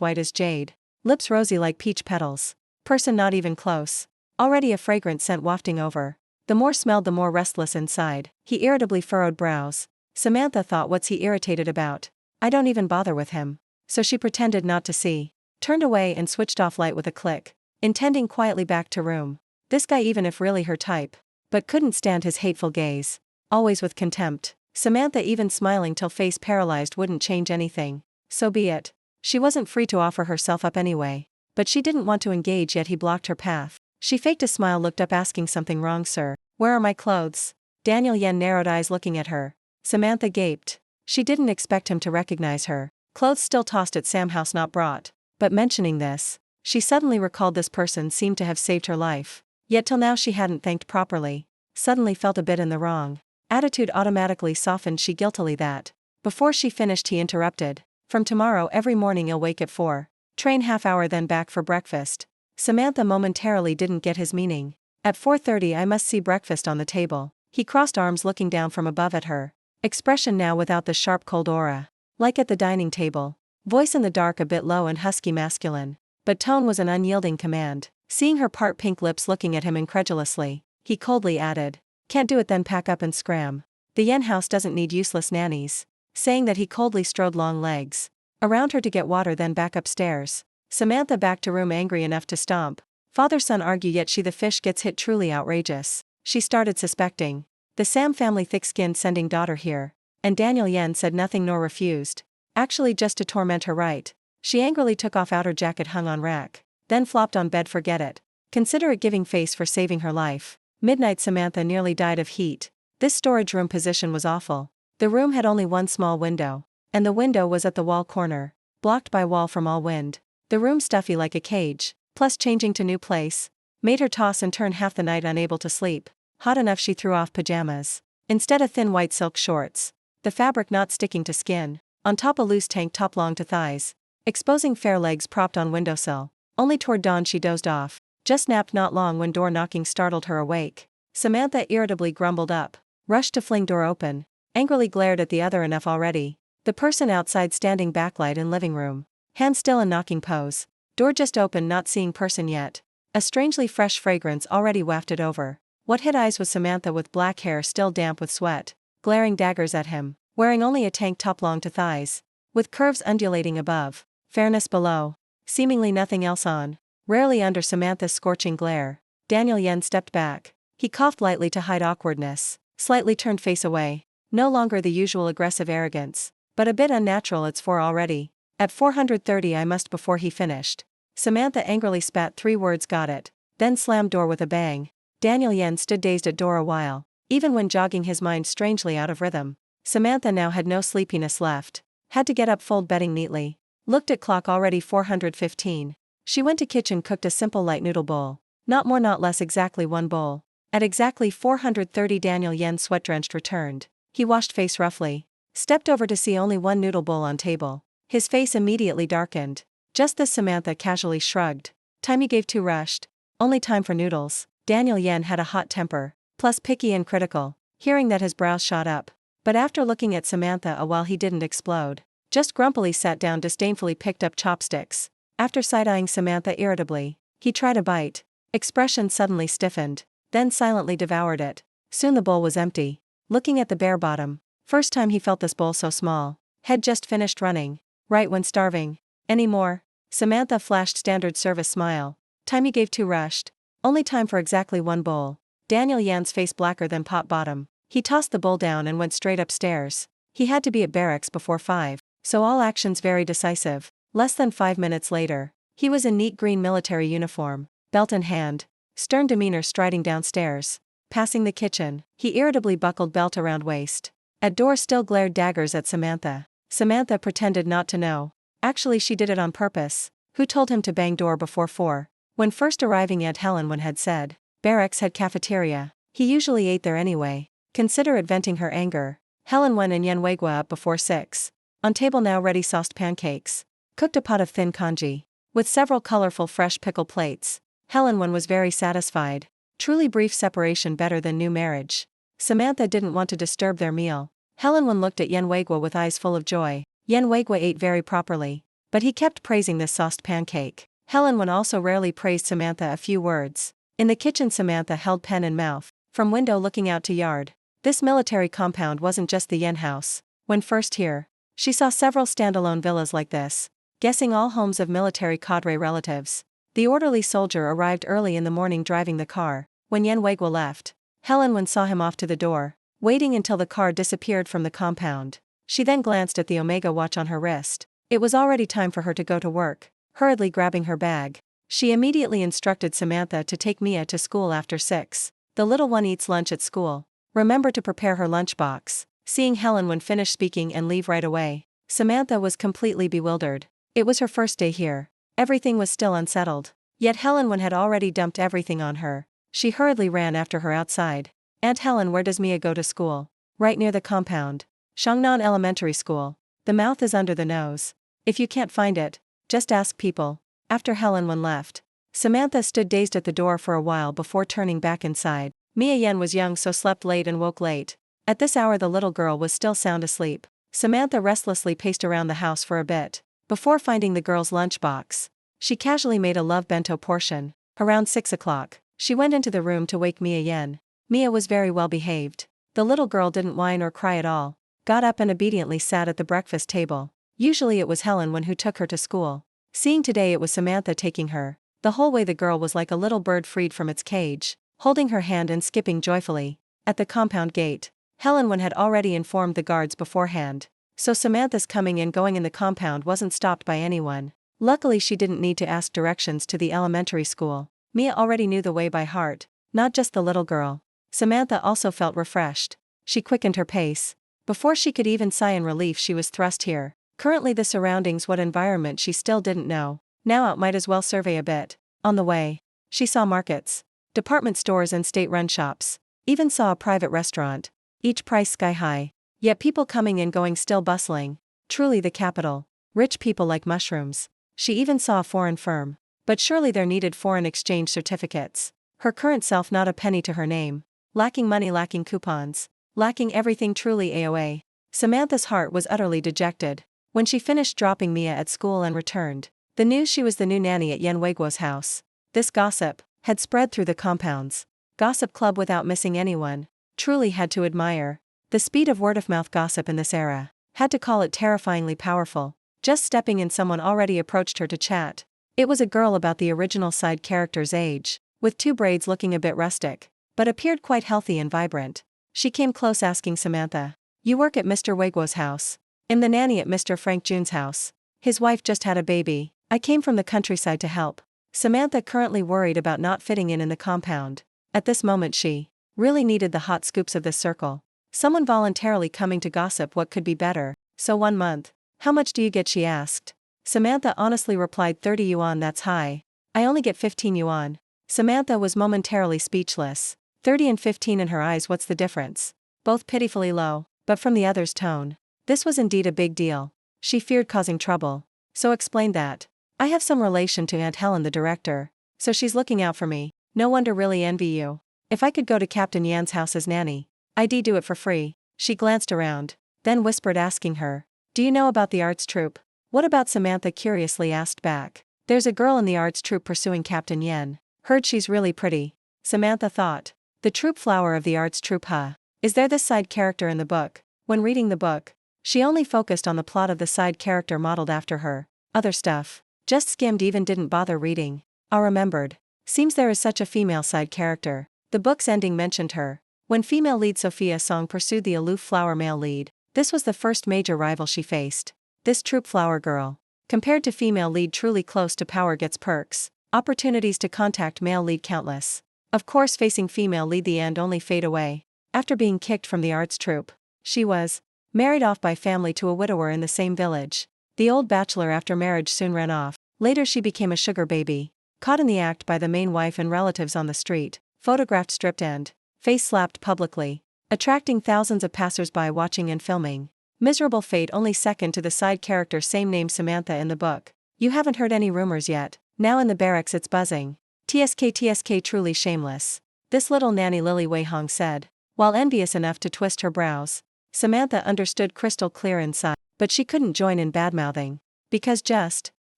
white as jade. Lips rosy like peach petals. Person not even close. Already a fragrant scent wafting over. The more smelled, the more restless inside. He irritably furrowed brows. Samantha thought, what's he irritated about? I don't even bother with him. So she pretended not to see. Turned away and switched off light with a click. Intending quietly back to room. This guy, even if really her type. But couldn't stand his hateful gaze. Always with contempt. Samantha, even smiling till face paralyzed, wouldn't change anything. So be it. She wasn't free to offer herself up anyway. But she didn't want to engage, yet he blocked her path. She faked a smile, looked up, asking, something wrong, sir? Where are my clothes? Daniel Yen narrowed eyes looking at her. Samantha gaped. She didn't expect him to recognize her. Clothes still tossed at Sam House, not brought. But mentioning this, she suddenly recalled this person seemed to have saved her life. Yet till now she hadn't thanked properly. Suddenly felt a bit in the wrong. Attitude automatically softened she guiltily that. Before she finished he interrupted. From tomorrow every morning you'll wake at 4. Train half hour then back for breakfast. Samantha momentarily didn't get his meaning. At 4:30 I must see breakfast on the table. He crossed arms looking down from above at her. Expression now without the sharp cold aura. Like at the dining table. Voice in the dark a bit low and husky masculine. But tone was an unyielding command. Seeing her part pink lips looking at him incredulously, he coldly added. Can't do it, then pack up and scram. The Yen house doesn't need useless nannies. Saying that he coldly strode long legs around her to get water, then back upstairs. Samantha back to room angry enough to stomp. Father-son argue, yet she the fish gets hit, truly outrageous. She started suspecting. The Sam family thick-skinned sending daughter here. And Daniel Yen said nothing nor refused. Actually just to torment her, right? She angrily took off outer jacket hung on rack. Then flopped on bed, forget it. Consider it giving face for saving her life. Midnight Samantha nearly died of heat. This storage room position was awful. The room had only one small window. And the window was at the wall corner. Blocked by wall from all wind. The room stuffy like a cage. Plus changing to new place. Made her toss and turn half the night unable to sleep. Hot enough she threw off pajamas. Instead of thin white silk shorts. The fabric not sticking to skin. On top a loose tank top long to thighs. Exposing fair legs propped on windowsill. Only toward dawn she dozed off. Just napped not long when door knocking startled her awake. Samantha irritably grumbled up. Rushed to fling door open. Angrily glared at the other. Enough already. The person outside standing backlight in living room. Hand still in knocking pose. Door just open, not seeing person yet. A strangely fresh fragrance already wafted over. What hit eyes was Samantha with black hair still damp with sweat. Glaring daggers at him. Wearing only a tank top long to thighs. With curves undulating above. Fairness below. Seemingly nothing else on. Rarely under Samantha's scorching glare. Daniel Yen stepped back. He coughed lightly to hide awkwardness. Slightly turned face away. No longer the usual aggressive arrogance. But a bit unnatural. It's 4 already. At 4:30 I must. Before he finished. Samantha angrily spat 3 words, got it. Then slammed door with a bang. Daniel Yen stood dazed at door a while. Even when jogging his mind strangely out of rhythm. Samantha now had no sleepiness left. Had to get up, fold bedding neatly. Looked at clock, already 4:15. She went to kitchen, cooked a simple light noodle bowl. Not more not less, exactly 1 bowl. At exactly 4:30 Daniel Yen sweat-drenched returned. He washed face roughly. Stepped over to see only 1 noodle bowl on table. His face immediately darkened. Just this, Samantha casually shrugged. Time you gave too rushed. Only time for noodles. Daniel Yen had a hot temper. Plus picky and critical. Hearing that his brows shot up. But after looking at Samantha a while he didn't explode. Just grumpily sat down, disdainfully picked up chopsticks. After side-eyeing Samantha irritably, he tried a bite. Expression suddenly stiffened. Then silently devoured it. Soon the bowl was empty. Looking at the bare bottom. First time he felt this bowl so small. Had just finished running. Right when starving. Any more? Samantha flashed standard service smile. Time you gave too rushed. Only time for exactly 1 bowl. Daniel Yan's face blacker than pot bottom. He tossed the bowl down and went straight upstairs. He had to be at barracks before 5, so all actions very decisive. Less than 5 minutes later, he was in neat green military uniform, belt in hand, stern demeanor, striding downstairs. Passing the kitchen, he irritably buckled belt around waist. At door still glared daggers at Samantha. Samantha pretended not to know. Actually she did it on purpose. Who told him to bang door before 4? When first arriving, Aunt Helen had said, barracks had cafeteria. He usually ate there anyway. Consider it venting her anger. Helen went and Yen Wegwa up before 6. On table now ready sauced pancakes. Cooked a pot of thin congee. With several colorful fresh pickle plates. Helen was very satisfied. Truly brief separation, better than new marriage. Samantha didn't want to disturb their meal. Helen looked at Yen Weigwa with eyes full of joy. Yen Weigwa ate very properly, but he kept praising this sauced pancake. Helen also rarely praised Samantha a few words. In the kitchen, Samantha held pen in mouth, from window looking out to yard. This military compound wasn't just the Yen house. When first here, she saw several standalone villas like this, guessing all homes of military cadre relatives. The orderly soldier arrived early in the morning driving the car. When Yen Weigwa left, Helen saw him off to the door, waiting until the car disappeared from the compound. She then glanced at the Omega watch on her wrist. It was already time for her to go to work. Hurriedly grabbing her bag, she immediately instructed Samantha to take Mia to school after 6. The little one eats lunch at school. Remember to prepare her lunchbox. Seeing Helen finish speaking and leave right away, Samantha was completely bewildered. It was her first day here. Everything was still unsettled. Yet Helen had already dumped everything on her. She hurriedly ran after her outside. Aunt Helen, where does Mia go to school? Right near the compound. Shangnan Elementary School. The mouth is under the nose. If you can't find it, just ask people. After Helen left, Samantha stood dazed at the door for a while before turning back inside. Mia Yen was young, so slept late and woke late. At this hour the little girl was still sound asleep. Samantha restlessly paced around the house for a bit. Before finding the girl's lunchbox, she casually made a love bento portion. Around 6 o'clock, she went into the room to wake Mia Yen. Mia was very well behaved. The little girl didn't whine or cry at all, got up and obediently sat at the breakfast table. Usually it was Helen who took her to school. Seeing today it was Samantha taking her, the whole way the girl was like a little bird freed from its cage, holding her hand and skipping joyfully. At the compound gate, Helen had already informed the guards beforehand, so Samantha's coming and going in the compound wasn't stopped by anyone. Luckily she didn't need to ask directions to the elementary school. Mia already knew the way by heart, not just the little girl. Samantha also felt refreshed. She quickened her pace. Before she could even sigh in relief, she was thrust here. Currently the surroundings, what environment she still didn't know. Now out, might as well survey a bit. On the way, she saw markets, department stores and state-run shops. Even saw a private restaurant, each price sky high. Yet people coming and going, still bustling. Truly the capital. Rich people like mushrooms. She even saw a foreign firm. But surely there needed foreign exchange certificates. Her current self not a penny to her name. Lacking money, lacking coupons. Lacking everything, truly AOA. Samantha's heart was utterly dejected. When she finished dropping Mia at school and returned, the news she was the new nanny at Yen Weigwa's house. This gossip had spread through the compounds. Gossip club without missing anyone. Truly had to admire the speed of word-of-mouth gossip in this era. Had to call it terrifyingly powerful. Just stepping in, someone already approached her to chat. It was a girl about the original side character's age, with 2 braids, looking a bit rustic, but appeared quite healthy and vibrant. She came close, asking Samantha, "You work at Mr. Weigwa's house?" "I'm the nanny at Mr. Frank June's house. His wife just had a baby. I came from the countryside to help." Samantha currently worried about not fitting in the compound. At this moment she really needed the hot scoops of this circle. Someone voluntarily coming to gossip, what could be better? "So 1 month. How much do you get?" she asked. Samantha honestly replied, 30 yuan, that's high. I only get 15 yuan. Samantha was momentarily speechless. 30 and 15 in her eyes, what's the difference? Both pitifully low, but from the other's tone, this was indeed a big deal. She feared causing trouble, so explained that, "I have some relation to Aunt Helen, the director, so she's looking out for me. No wonder, really envy you. If I could go to Captain Yan's house as nanny, I'd do it for free." She glanced around, then whispered, asking her, "Do you know about the arts troupe?" "What about?" Samantha curiously asked back. "There's a girl in the arts troupe pursuing Captain Yen. Heard she's really pretty." Samantha thought, the troupe flower of the arts troupe, huh? Is there this side character in the book? When reading the book, she only focused on the plot of the side character modeled after her. Other stuff, just skimmed, even didn't bother reading. I remembered. Seems there is such a female side character. The book's ending mentioned her. When female lead Sophia Song pursued the aloof flower male lead, this was the first major rival she faced. This troupe flower girl, compared to female lead, truly close to power, gets perks, opportunities to contact male lead countless. Of course, facing female lead, the end only fade away. After being kicked from the arts troupe, she was married off by family to a widower in the same village. The old bachelor after marriage soon ran off. Later she became a sugar baby, caught in the act by the main wife and relatives on the street, photographed stripped and face slapped publicly, attracting thousands of passers-by watching and filming. Miserable fate, only second to the side character same name Samantha in the book. You haven't heard any rumors yet. Now in the barracks it's buzzing. TSK, truly shameless. This little nanny, Lily Wei Hong said. while envious enough to twist her brows. Samantha understood crystal clear inside, but she couldn't join in badmouthing. Because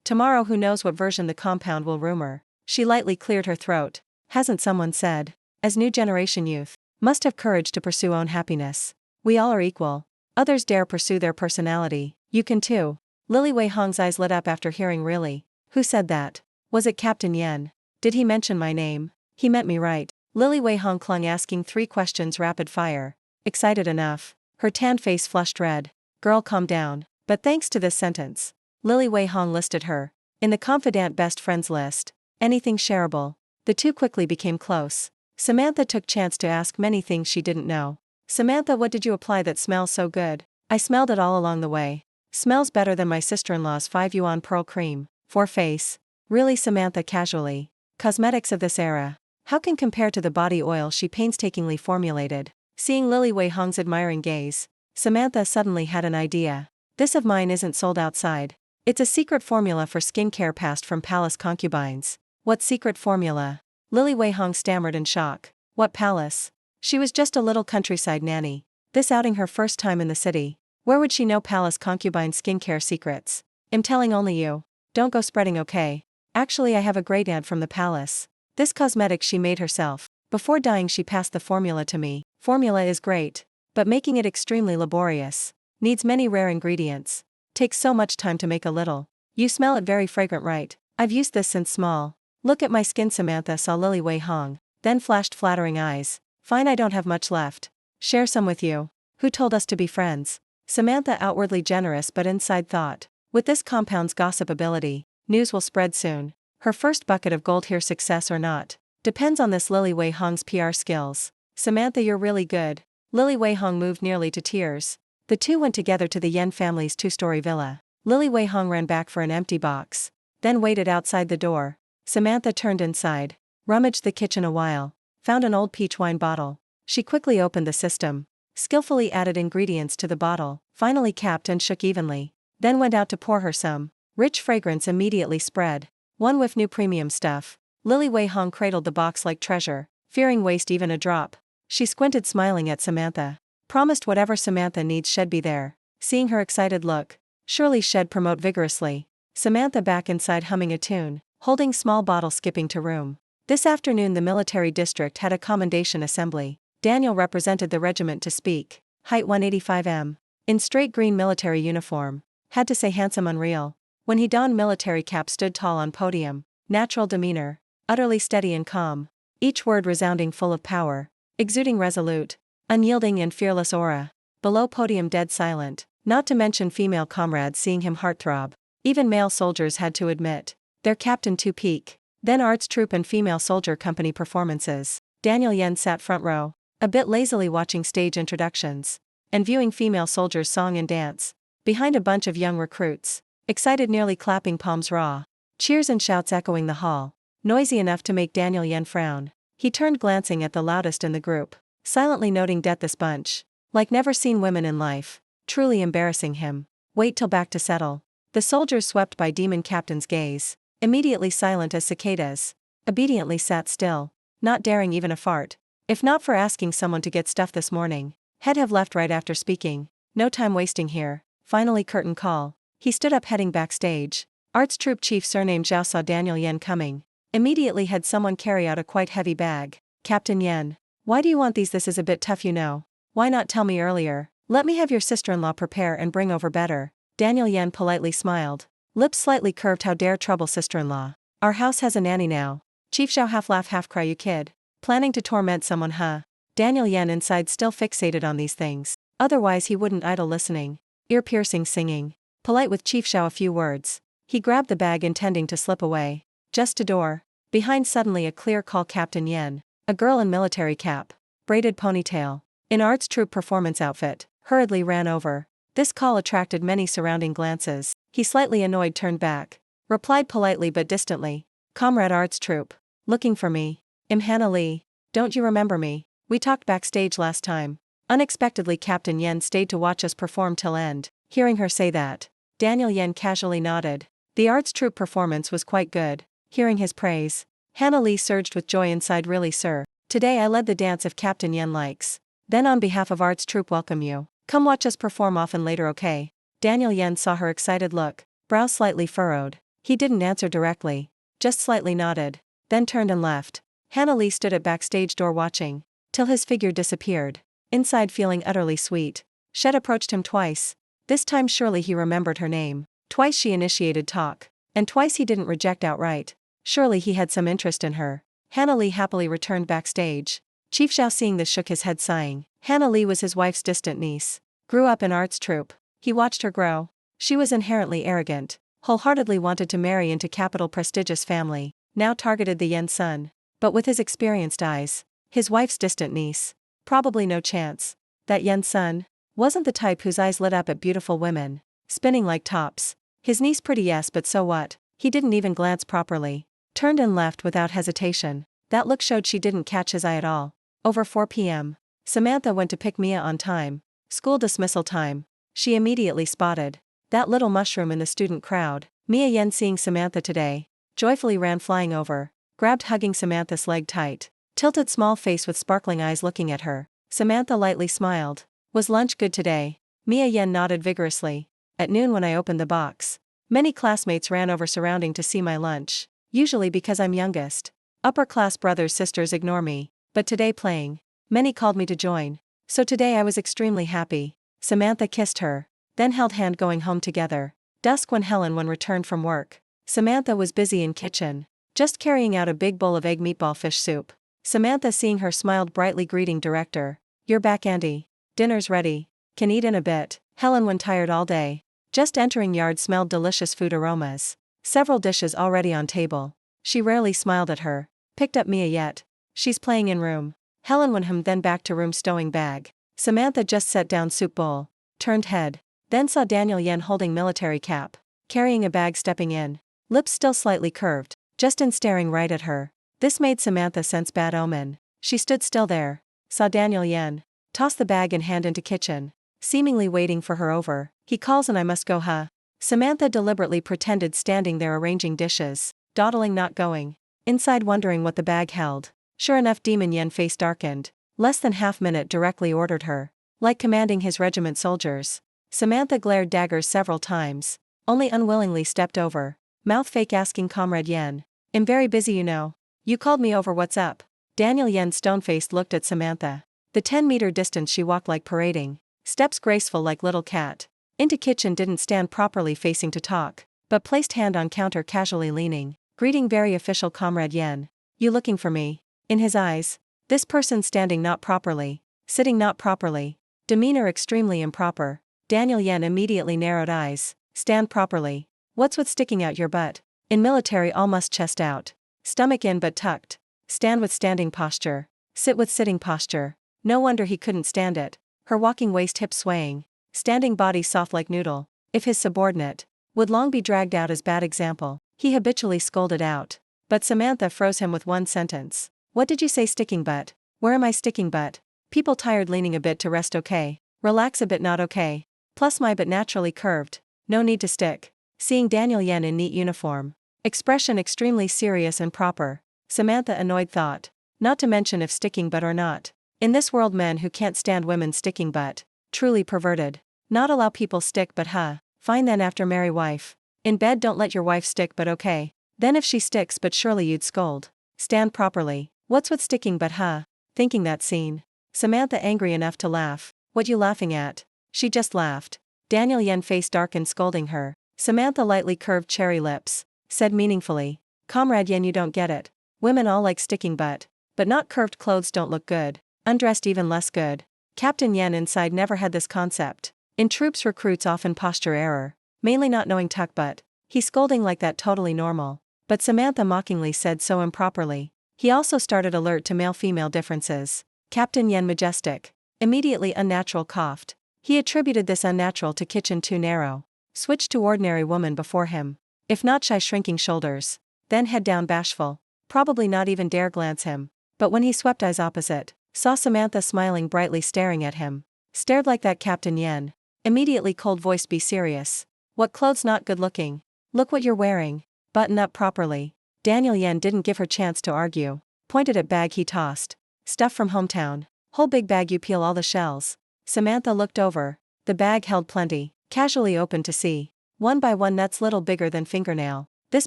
tomorrow who knows what version the compound will rumor. She lightly cleared her throat. Hasn't someone said, as new generation youth, must have courage to pursue own happiness. We all are equal. Others dare pursue their personality. You can too. Lily Wei Hong's eyes lit up after hearing really. Who said that? Was it Captain Yen? Did he mention my name? He meant me right. Lily Wei Hong clung asking 3 questions rapid fire. Excited enough. Her tanned face flushed red. Girl, calm down. But thanks to this sentence, Lily Wei Hong listed her in the confidant best friends list. Anything shareable. The two quickly became close. Samantha took chance to ask many things she didn't know. Samantha, what did you apply that smells so good? I smelled it all along the way. Smells better than my sister-in-law's 5 yuan pearl cream. For face. Really, Samantha casually. Cosmetics of this era. How can compare to the body oil she painstakingly formulated? Seeing Lily Wei Hong's admiring gaze, Samantha suddenly had an idea. This of mine isn't sold outside. It's a secret formula for skincare passed from palace concubines. What secret formula? Lily Wei Hong stammered in shock. What palace? She was just a little countryside nanny. This outing her first time in the city. Where would she know palace concubine skincare secrets? I'm telling only you. Don't go spreading, okay? Actually, I have a great aunt from the palace. This cosmetic she made herself. Before dying she passed the formula to me. Formula is great, but making it extremely laborious. Needs many rare ingredients. Takes so much time to make a little. You smell it very fragrant, right? I've used this since small. Look at my skin. Samantha saw Lily Wei Hong, then flashed flattering eyes. Fine, I don't have much left. Share some with you. Who told us to be friends? Samantha outwardly generous but inside thought. With this compound's gossip ability, news will spread soon. Her first bucket of gold here, success or not, depends on this Lily Wei Hong's PR skills. Samantha, you're really good. Lily Wei Hong moved nearly to tears. The two went together to the Yen family's 2-story villa. Lily Wei Hong ran back for an empty box, then waited outside the door. Samantha turned inside, rummaged the kitchen a while, found an old peach wine bottle. She quickly opened the system, skillfully added ingredients to the bottle, finally capped and shook evenly, then went out to pour her some. Rich fragrance immediately spread. One whiff, new premium stuff. Lily Wei Hong cradled the box like treasure, fearing waste even a drop. She squinted, smiling at Samantha. Promised whatever Samantha needs should be there. Seeing her excited look, surely she'd promote vigorously. Samantha back inside humming a tune, holding small bottle, skipping to room. This afternoon the military district had a commendation assembly. Daniel represented the regiment to speak. Height 185 m. In straight green military uniform. Had to say handsome, unreal. When he donned military cap, stood tall on podium. Natural demeanor. Utterly steady and calm. Each word resounding, full of power. Exuding resolute, unyielding and fearless aura. Below podium dead silent. Not to mention female comrades seeing him heartthrob. Even male soldiers had to admit. Their captain to peak. Then arts troop and female soldier company performances. Daniel Yen sat front row, a bit lazily watching stage introductions. And viewing female soldiers song and dance. Behind a bunch of young recruits. Excited, nearly clapping palms raw. Cheers and shouts echoing the hall. Noisy enough to make Daniel Yen frown. He turned, glancing at the loudest in the group. Silently noting death, this bunch. Like never seen women in life. Truly embarrassing him. Wait till back to settle. The soldiers swept by demon captain's gaze. Immediately silent as cicadas. Obediently sat still. Not daring even a fart. If not for asking someone to get stuff this morning, he'd have left right after speaking. No time wasting here. Finally curtain call. He stood up, heading backstage. Arts Troop Chief surnamed Zhao saw Daniel Yen coming. Immediately had someone carry out a quite heavy bag. Captain Yen, why do you want these? This is a bit tough, you know. Why not tell me earlier? Let me have your sister-in-law prepare and bring over better. Daniel Yen politely smiled. Lips slightly curved. How dare trouble sister-in-law. Our house has a nanny now. Chief Zhao half laugh half cry. You kid. Planning to torment someone, huh? Daniel Yen inside still fixated on these things. Otherwise he wouldn't idle listening. Ear-piercing singing. Polite with Chief Zhao a few words. He grabbed the bag, intending to slip away. Just a door. Behind suddenly a clear call. Captain Yen. A girl in military cap. Braided ponytail. In arts troop performance outfit. Hurriedly ran over. This call attracted many surrounding glances. He, slightly annoyed, turned back. Replied politely but distantly. Comrade arts troop. Looking for me? I'm Hannah Lee. Don't you remember me? We talked backstage last time. Unexpectedly Captain Yen stayed to watch us perform till end. Hearing her say that, Daniel Yen casually nodded. The arts troop performance was quite good. Hearing his praise, Hannah Lee surged with joy inside. Really, sir? Today I led the dance if Captain Yen likes. Then on behalf of arts troupe welcome you. Come watch us perform often later, okay? Daniel Yen saw her excited look, brows slightly furrowed. He didn't answer directly, just slightly nodded, then turned and left. Hannah Lee stood at backstage door watching, till his figure disappeared, inside feeling utterly sweet. Shed approached him twice. This time surely he remembered her name. Twice she initiated talk, and twice he didn't reject outright. Surely he had some interest in her. Hannah Lee happily returned backstage. Chief Zhao seeing this shook his head sighing. Hannah Lee was his wife's distant niece. Grew up in arts troupe. He watched her grow. She was inherently arrogant, wholeheartedly wanted to marry into capital prestigious family, now targeted the Yen son. But with his experienced eyes, his wife's distant niece, probably no chance. That Yen son wasn't the type whose eyes lit up at beautiful women, spinning like tops. His niece pretty, yes, but so what? He didn't even glance properly. Turned and left without hesitation. That look showed she didn't catch his eye at all. Over 4 p.m. Samantha went to pick Mia on time. School dismissal time. She immediately spotted that little mushroom in the student crowd. Mia Yen seeing Samantha today, joyfully ran flying over, grabbed hugging Samantha's leg tight. Tilted small face with sparkling eyes looking at her. Samantha lightly smiled. Was lunch good today? Mia Yen nodded vigorously. At noon when I opened the box, many classmates ran over surrounding to see my lunch. Usually because I'm youngest. Upper class brothers sisters ignore me. But today playing. Many called me to join. So today I was extremely happy. Samantha kissed her, then held hand going home together. Dusk when Helen returned from work. Samantha was busy in kitchen, just carrying out a big bowl of egg meatball fish soup. Samantha seeing her smiled brightly greeting director. You're back, Andy. Dinner's ready. Can eat in a bit. Helen tired all day. Just entering yard smelled delicious food aromas. Several dishes already on table. She rarely smiled at her. Picked up Mia yet. She's playing in room. Helen then back to room stowing bag. Samantha just set down soup bowl. Turned head. Then saw Daniel Yen holding military cap. Carrying a bag stepping in. Lips still slightly curved. Just in staring right at her. This made Samantha sense bad omen. She stood still there. Saw Daniel Yen. Toss the bag and hand into kitchen. Seemingly waiting for her over. He calls and I must go, huh? Samantha deliberately pretended standing there arranging dishes. Dawdling not going. Inside wondering what the bag held. Sure enough Demon Yen face darkened. Less than half minute directly ordered her. Like commanding his regiment soldiers. Samantha glared daggers several times. Only unwillingly stepped over. Mouth fake asking Comrade Yen. I'm very busy you know. You called me over, what's up? Daniel Yen stone-faced looked at Samantha. The 10-meter distance she walked like parading. Steps graceful like little cat. Into kitchen didn't stand properly facing to talk. But placed hand on counter casually leaning. Greeting very official Comrade Yen. You looking for me? In his eyes. This person standing not properly. Sitting not properly. Demeanor extremely improper. Daniel Yen immediately narrowed eyes. Stand properly. What's with sticking out your butt? In military all must chest out. Stomach in but tucked. Stand with standing posture. Sit with sitting posture. No wonder he couldn't stand it. Her walking waist hip swaying. Standing body soft like noodle. If his subordinate would long be dragged out as bad example, he habitually scolded out. But Samantha froze him with one sentence. What did you say, sticking butt? Where am I sticking butt? People tired leaning a bit to rest, okay? Relax a bit not okay? Plus my butt naturally curved. No need to stick. Seeing Daniel Yen in neat uniform. Expression extremely serious and proper. Samantha annoyed thought. Not to mention if sticking butt or not. In this world men who can't stand women sticking butt. Truly perverted. Not allow people stick but huh. Fine then after marry wife. In bed don't let your wife stick but okay. Then if she sticks but surely you'd scold. Stand properly. What's with sticking but huh? Thinking that scene. Samantha angry enough to laugh. What you laughing at? She just laughed. Daniel Yen face darkened scolding her. Samantha lightly curved cherry lips. Said meaningfully. Comrade Yen you don't get it. Women all like sticking butt. But not curved clothes don't look good. Undressed even less good. Captain Yen inside never had this concept. In troops recruits often posture error. Mainly not knowing tuck butt. He scolding like that totally normal. But Samantha mockingly said so improperly. He also started alert to male-female differences. Captain Yen majestic. Immediately unnatural coughed. He attributed this unnatural to kitchen too narrow. Switched to ordinary woman before him. If not shy shrinking shoulders. Then head down bashful. Probably not even dare glance him. But when he swept eyes opposite, saw Samantha smiling brightly staring at him. Stared like that Captain Yen. Immediately cold voiced be serious. What clothes not good looking? Look what you're wearing. Button up properly. Daniel Yen didn't give her chance to argue. Pointed at bag he tossed. Stuff from hometown. Whole big bag, you peel all the shells. Samantha looked over. The bag held plenty. Casually opened to see. One by one, nuts little bigger than fingernail. This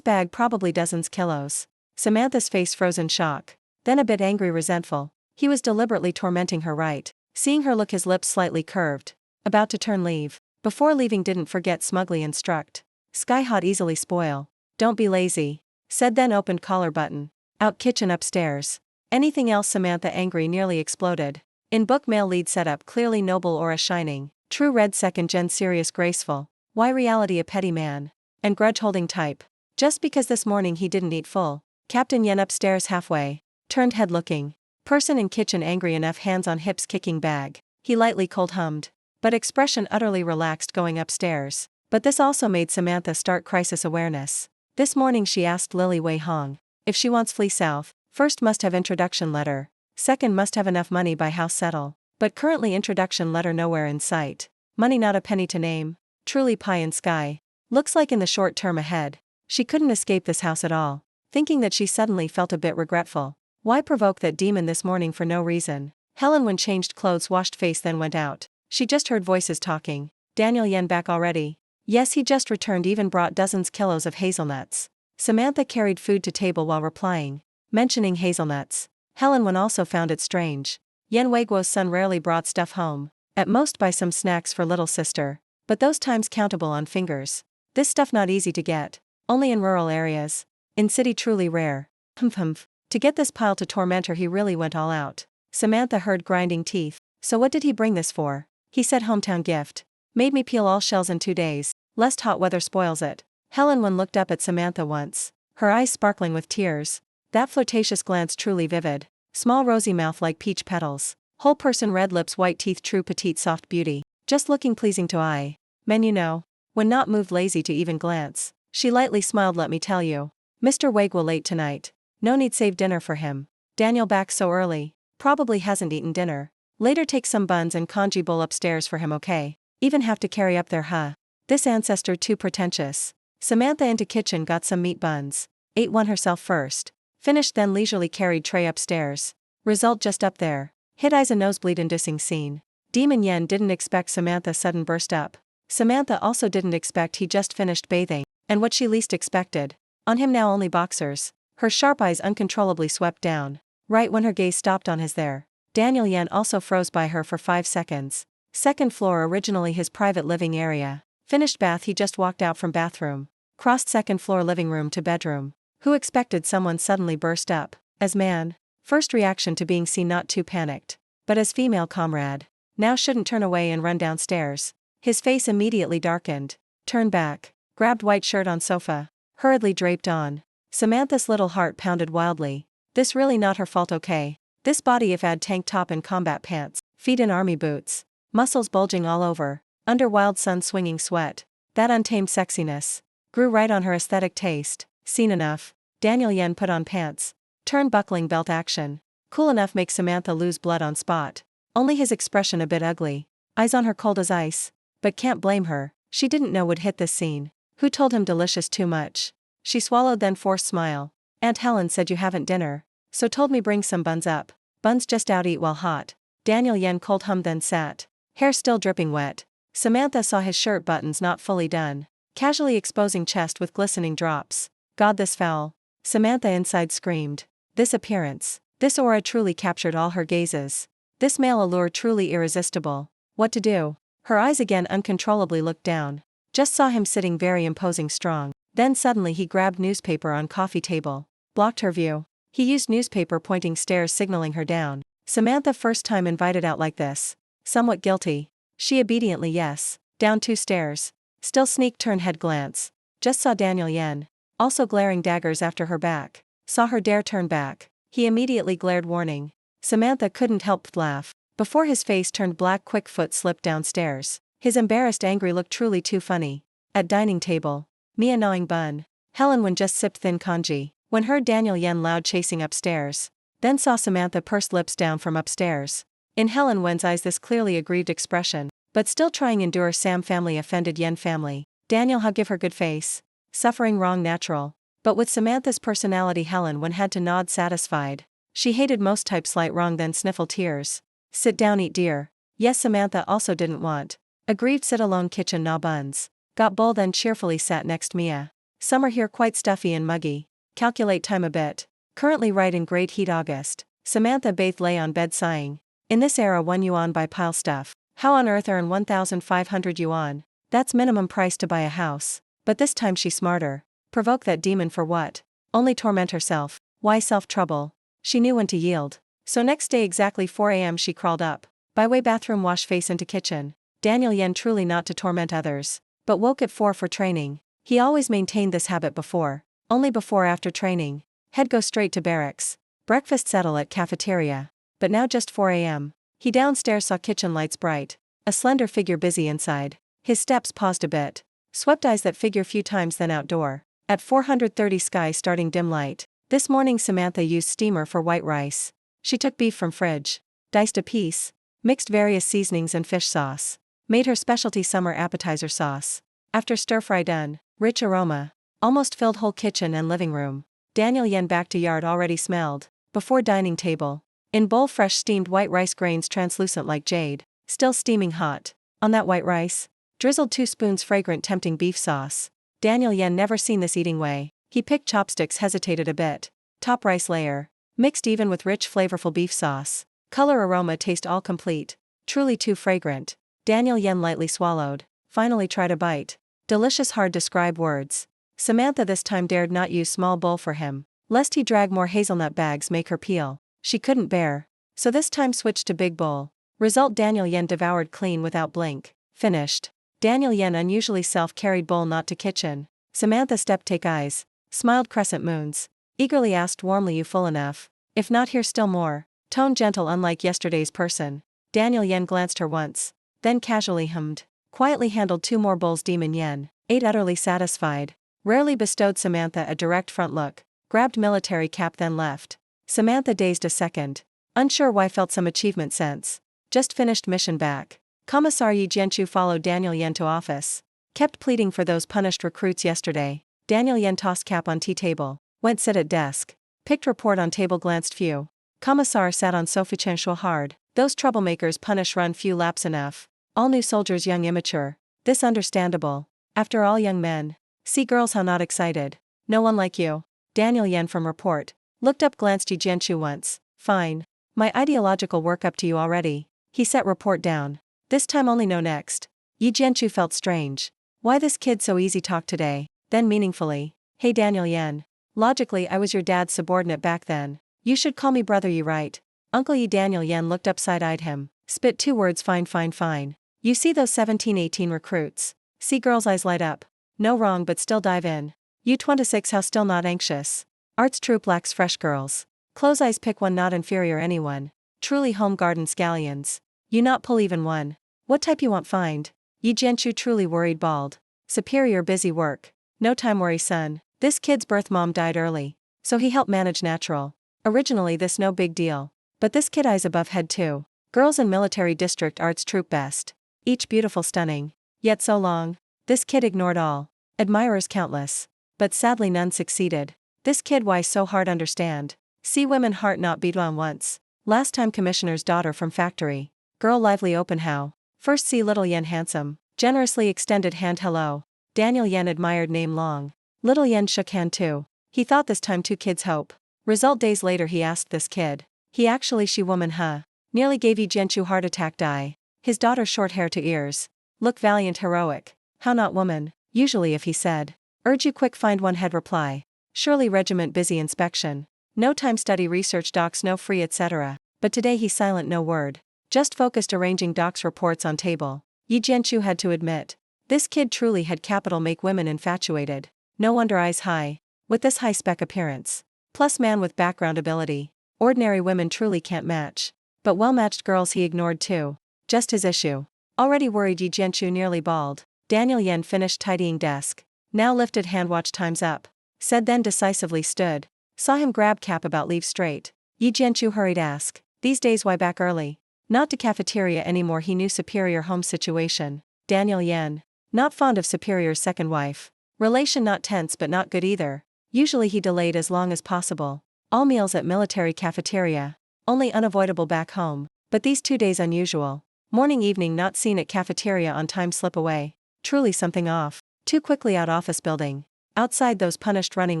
bag probably dozens kilos. Samantha's face froze in shock. Then a bit angry, resentful. He was deliberately tormenting her, right? Seeing her look, his lips slightly curved. About to turn leave. Before leaving, didn't forget smugly instruct. Sky hot, easily spoil. Don't be lazy. Said, then opened collar button. Out kitchen, upstairs. Anything else? Samantha angry nearly exploded. In book male lead setup, clearly noble aura shining. True red second gen serious graceful. Why reality a petty man? And grudge holding type. Just because this morning he didn't eat full. Captain Yen upstairs halfway. Turned head looking. Person in kitchen angry enough, hands on hips kicking bag. He lightly cold hummed. But expression utterly relaxed going upstairs. But this also made Samantha start crisis awareness. This morning she asked Lily Wei Hong. If she wants flee south, first must have introduction letter. Second must have enough money by house settle. But currently introduction letter nowhere in sight. Money not a penny to name. Truly pie in sky. Looks like in the short term ahead. She couldn't escape this house at all. Thinking that, she suddenly felt a bit regretful. Why provoke that demon this morning for no reason? Helen, when changed clothes, washed face, then went out. She just heard voices talking. Daniel Yen back already? Yes, he just returned, even brought dozens kilos of hazelnuts. Samantha carried food to table while replying. Mentioning hazelnuts. Helen Wen also found it strange. Yen Weiguo's son rarely brought stuff home. At most buy some snacks for little sister. But those times countable on fingers. This stuff not easy to get. Only in rural areas. In city truly rare. Humph. To get this pile to torment her, he really went all out. Samantha heard grinding teeth. So what did he bring this for? He said hometown gift. Made me peel all shells in 2 days, lest hot weather spoils it. Helen Wen looked up at Samantha once. Her eyes sparkling with tears. That flirtatious glance truly vivid. Small rosy mouth like peach petals. Whole person, red lips, white teeth, true petite soft beauty. Just looking pleasing to eye. Men, you know. When not moved, lazy to even glance. She lightly smiled, let me tell you. Mr. Weiguo late tonight. No need save dinner for him. Daniel back so early. Probably hasn't eaten dinner. Later take some buns and congee bowl upstairs for him, okay? Even have to carry up there, huh? This ancestor too pretentious. Samantha into kitchen, got some meat buns. Ate one herself first. Finished, then leisurely carried tray upstairs. Result just up there. Hit eyes a nosebleed inducing scene. Demon Yen didn't expect Samantha's sudden burst up. Samantha also didn't expect he just finished bathing. And what she least expected. On him now only boxers. Her sharp eyes uncontrollably swept down. Right when her gaze stopped on his there. Daniel Yen also froze by her for 5 seconds. Second floor, originally his private living area. Finished bath, he just walked out from bathroom. Crossed second floor, living room to bedroom. Who expected someone suddenly burst up? As man. First reaction to being seen, not too panicked. But as female comrade. Now shouldn't turn away and run downstairs. His face immediately darkened. Turned back. Grabbed white shirt on sofa. Hurriedly draped on. Samantha's little heart pounded wildly. This really not her fault, okay? This body, if add tank top and combat pants, feet in army boots. Muscles bulging all over. Under wild sun swinging sweat. That untamed sexiness. Grew right on her aesthetic taste. Seen enough. Daniel Yen put on pants. Turn buckling belt action. Cool enough make Samantha lose blood on spot. Only his expression a bit ugly. Eyes on her cold as ice. But can't blame her. She didn't know would hit this scene. Who told him delicious too much? She swallowed, then forced smile. Aunt Helen said you haven't dinner. So told me bring some buns up. Buns just out, eat while hot. Daniel Yen cold hummed, then sat. Hair still dripping wet. Samantha saw his shirt buttons not fully done. Casually exposing chest with glistening drops. God, this foul. Samantha inside screamed. This appearance. This aura truly captured all her gazes. This male allure truly irresistible. What to do? Her eyes again uncontrollably looked down. Just saw him sitting very imposing strong. Then suddenly he grabbed newspaper on coffee table. Blocked her view. He used newspaper pointing stairs signaling her down. Samantha first time invited out like this. Somewhat guilty. She obediently yes. Down 2 stairs. Still sneak turn head glance. Just saw Daniel Yen. Also glaring daggers after her back. Saw her dare turn back. He immediately glared warning. Samantha couldn't help but laugh. Before his face turned black, quick foot slipped downstairs. His embarrassed angry look truly too funny. At dining table. Mia gnawing bun. Helen Wen just sipped thin congee. When heard Daniel Yen loud chasing upstairs. Then saw Samantha pursed lips down from upstairs. In Helen Wen's eyes this clearly aggrieved expression. But still trying endure Sam family offended Yen family. Daniel how give her good face. Suffering wrong natural. But with Samantha's personality Helen Wen had to nod satisfied. She hated most type slight wrong then sniffle tears. Sit down, eat, dear. Yes, Samantha also didn't want. Aggrieved sit-alone kitchen na buns. Got bowl, then cheerfully sat next Mia. Summer here quite stuffy and muggy. Calculate time a bit. Currently right in great heat August. Samantha bathed lay on bed sighing. In this era 1 yuan buy pile stuff. How on earth earn 1,500 yuan? That's minimum price to buy a house. But this time she's smarter. Provoke that demon for what? Only torment herself. Why self-trouble? She knew when to yield. So next day exactly 4 a.m. she crawled up. By way bathroom, wash face into kitchen. Daniel Yen truly not to torment others. But woke at 4 for training. He always maintained this habit before. Only before after training. Head go straight to barracks. Breakfast settle at cafeteria. But now just 4 a.m. He downstairs saw kitchen lights bright. A slender figure busy inside. His steps paused a bit. Swept eyes that figure few times then outdoor. At 430 sky starting dim light. This morning Samantha used steamer for white rice. She took beef from fridge. Diced a piece. Mixed various seasonings and fish sauce. Made her specialty summer appetizer sauce. After stir-fry done, rich aroma. Almost filled whole kitchen and living room. Daniel Yen back to yard already smelled. Before dining table. In bowl fresh steamed white rice grains translucent like jade. Still steaming hot. On that white rice. Drizzled 2 spoons fragrant tempting beef sauce. Daniel Yen never seen this eating way. He picked chopsticks, hesitated a bit. Top rice layer. Mixed even with rich flavorful beef sauce. Color, aroma, taste all complete. Truly too fragrant. Daniel Yen lightly swallowed. Finally tried a bite. Delicious, hard describe words. Samantha this time dared not use small bowl for him. Lest he drag more hazelnut bags make her peel. She couldn't bear. So this time switched to big bowl. Result, Daniel Yen devoured clean without blink. Finished. Daniel Yen unusually self-carried bowl not to kitchen. Samantha stepped, take eyes. Smiled crescent moons. Eagerly asked warmly, you full enough? If not, here still more. Tone gentle unlike yesterday's person. Daniel Yen glanced her once. Then casually hummed. Quietly handled 2 more bowls. Demon Yen ate utterly satisfied. Rarely bestowed Samantha a direct front look. Grabbed military cap then left. Samantha dazed a second. Unsure why, felt some achievement sense. Just finished mission back. Commissar Yi Jianchu followed Daniel Yen to office. Kept pleading for those punished recruits yesterday. Daniel Yen tossed cap on tea table. Went sit at desk. Picked report on table, glanced few. Commissar sat on sofa, chancel hard. Those troublemakers punish, run few laps enough. All new soldiers young immature. This understandable. After all young men. See girls how not excited. No one like you. Daniel Yen from report. Looked up, glanced Yi Jianchu once. Fine. My ideological work up to you already. He set report down. This time only no next. Yi Jianchu felt strange. Why this kid so easy talk today? Then meaningfully. Hey Daniel Yen. Logically I was your dad's subordinate back then. You should call me brother Yi, right? Uncle Yi. Daniel Yen looked up, side-eyed him. Spit 2 words, fine fine fine. You see those 17-18 recruits? See girls' eyes light up. No wrong but still dive in. You 26 how still not anxious? Arts troop lacks fresh girls. Close eyes, pick one, not inferior anyone. Truly home garden scallions. You not pull even one. What type you want find? Yi Jianchu truly worried, bald. Superior busy work. No time worry son. This kid's birth mom died early. So he helped manage natural. Originally this no big deal. But this kid eyes above head too. Girls in military district arts troop best. Each beautiful stunning. Yet so long. This kid ignored all. Admirers countless. But sadly none succeeded. This kid why so hard understand. See women heart not beat on once. Last time commissioner's daughter from factory. Girl lively open how. First see little Yen handsome. Generously extended hand hello. Daniel Yen admired name long. Little Yen shook hand too. He thought this time 2 kids hope. Result days later he asked this kid. He actually she woman huh. Nearly gave Yi Jianchu heart attack die. His daughter short hair to ears. Look valiant heroic. How not woman? Usually if he said. Urge you quick find one head reply. Surely regiment busy inspection. No time study research docs no free etc. But today he silent no word. Just focused arranging docs reports on table. Yi Jianchu had to admit. This kid truly had capital make women infatuated. No wonder eyes high. With this high spec appearance. Plus man with background ability. Ordinary women truly can't match. But well-matched girls he ignored too. Just his issue. Already worried Yi Jianchu nearly bald. Daniel Yen finished tidying desk. Now lifted hand, watch time's up. Said then decisively stood. Saw him grab cap about leave straight. Yi Jianchu hurried ask. These days why back early? Not to cafeteria anymore, he knew superior home situation. Daniel Yen. Not fond of superior's second wife. Relation not tense but not good either. Usually he delayed as long as possible. All meals at military cafeteria. Only unavoidable back home. But these 2 days unusual. Morning evening not seen at cafeteria on time slip away. Truly something off. Too quickly out office building. Outside those punished running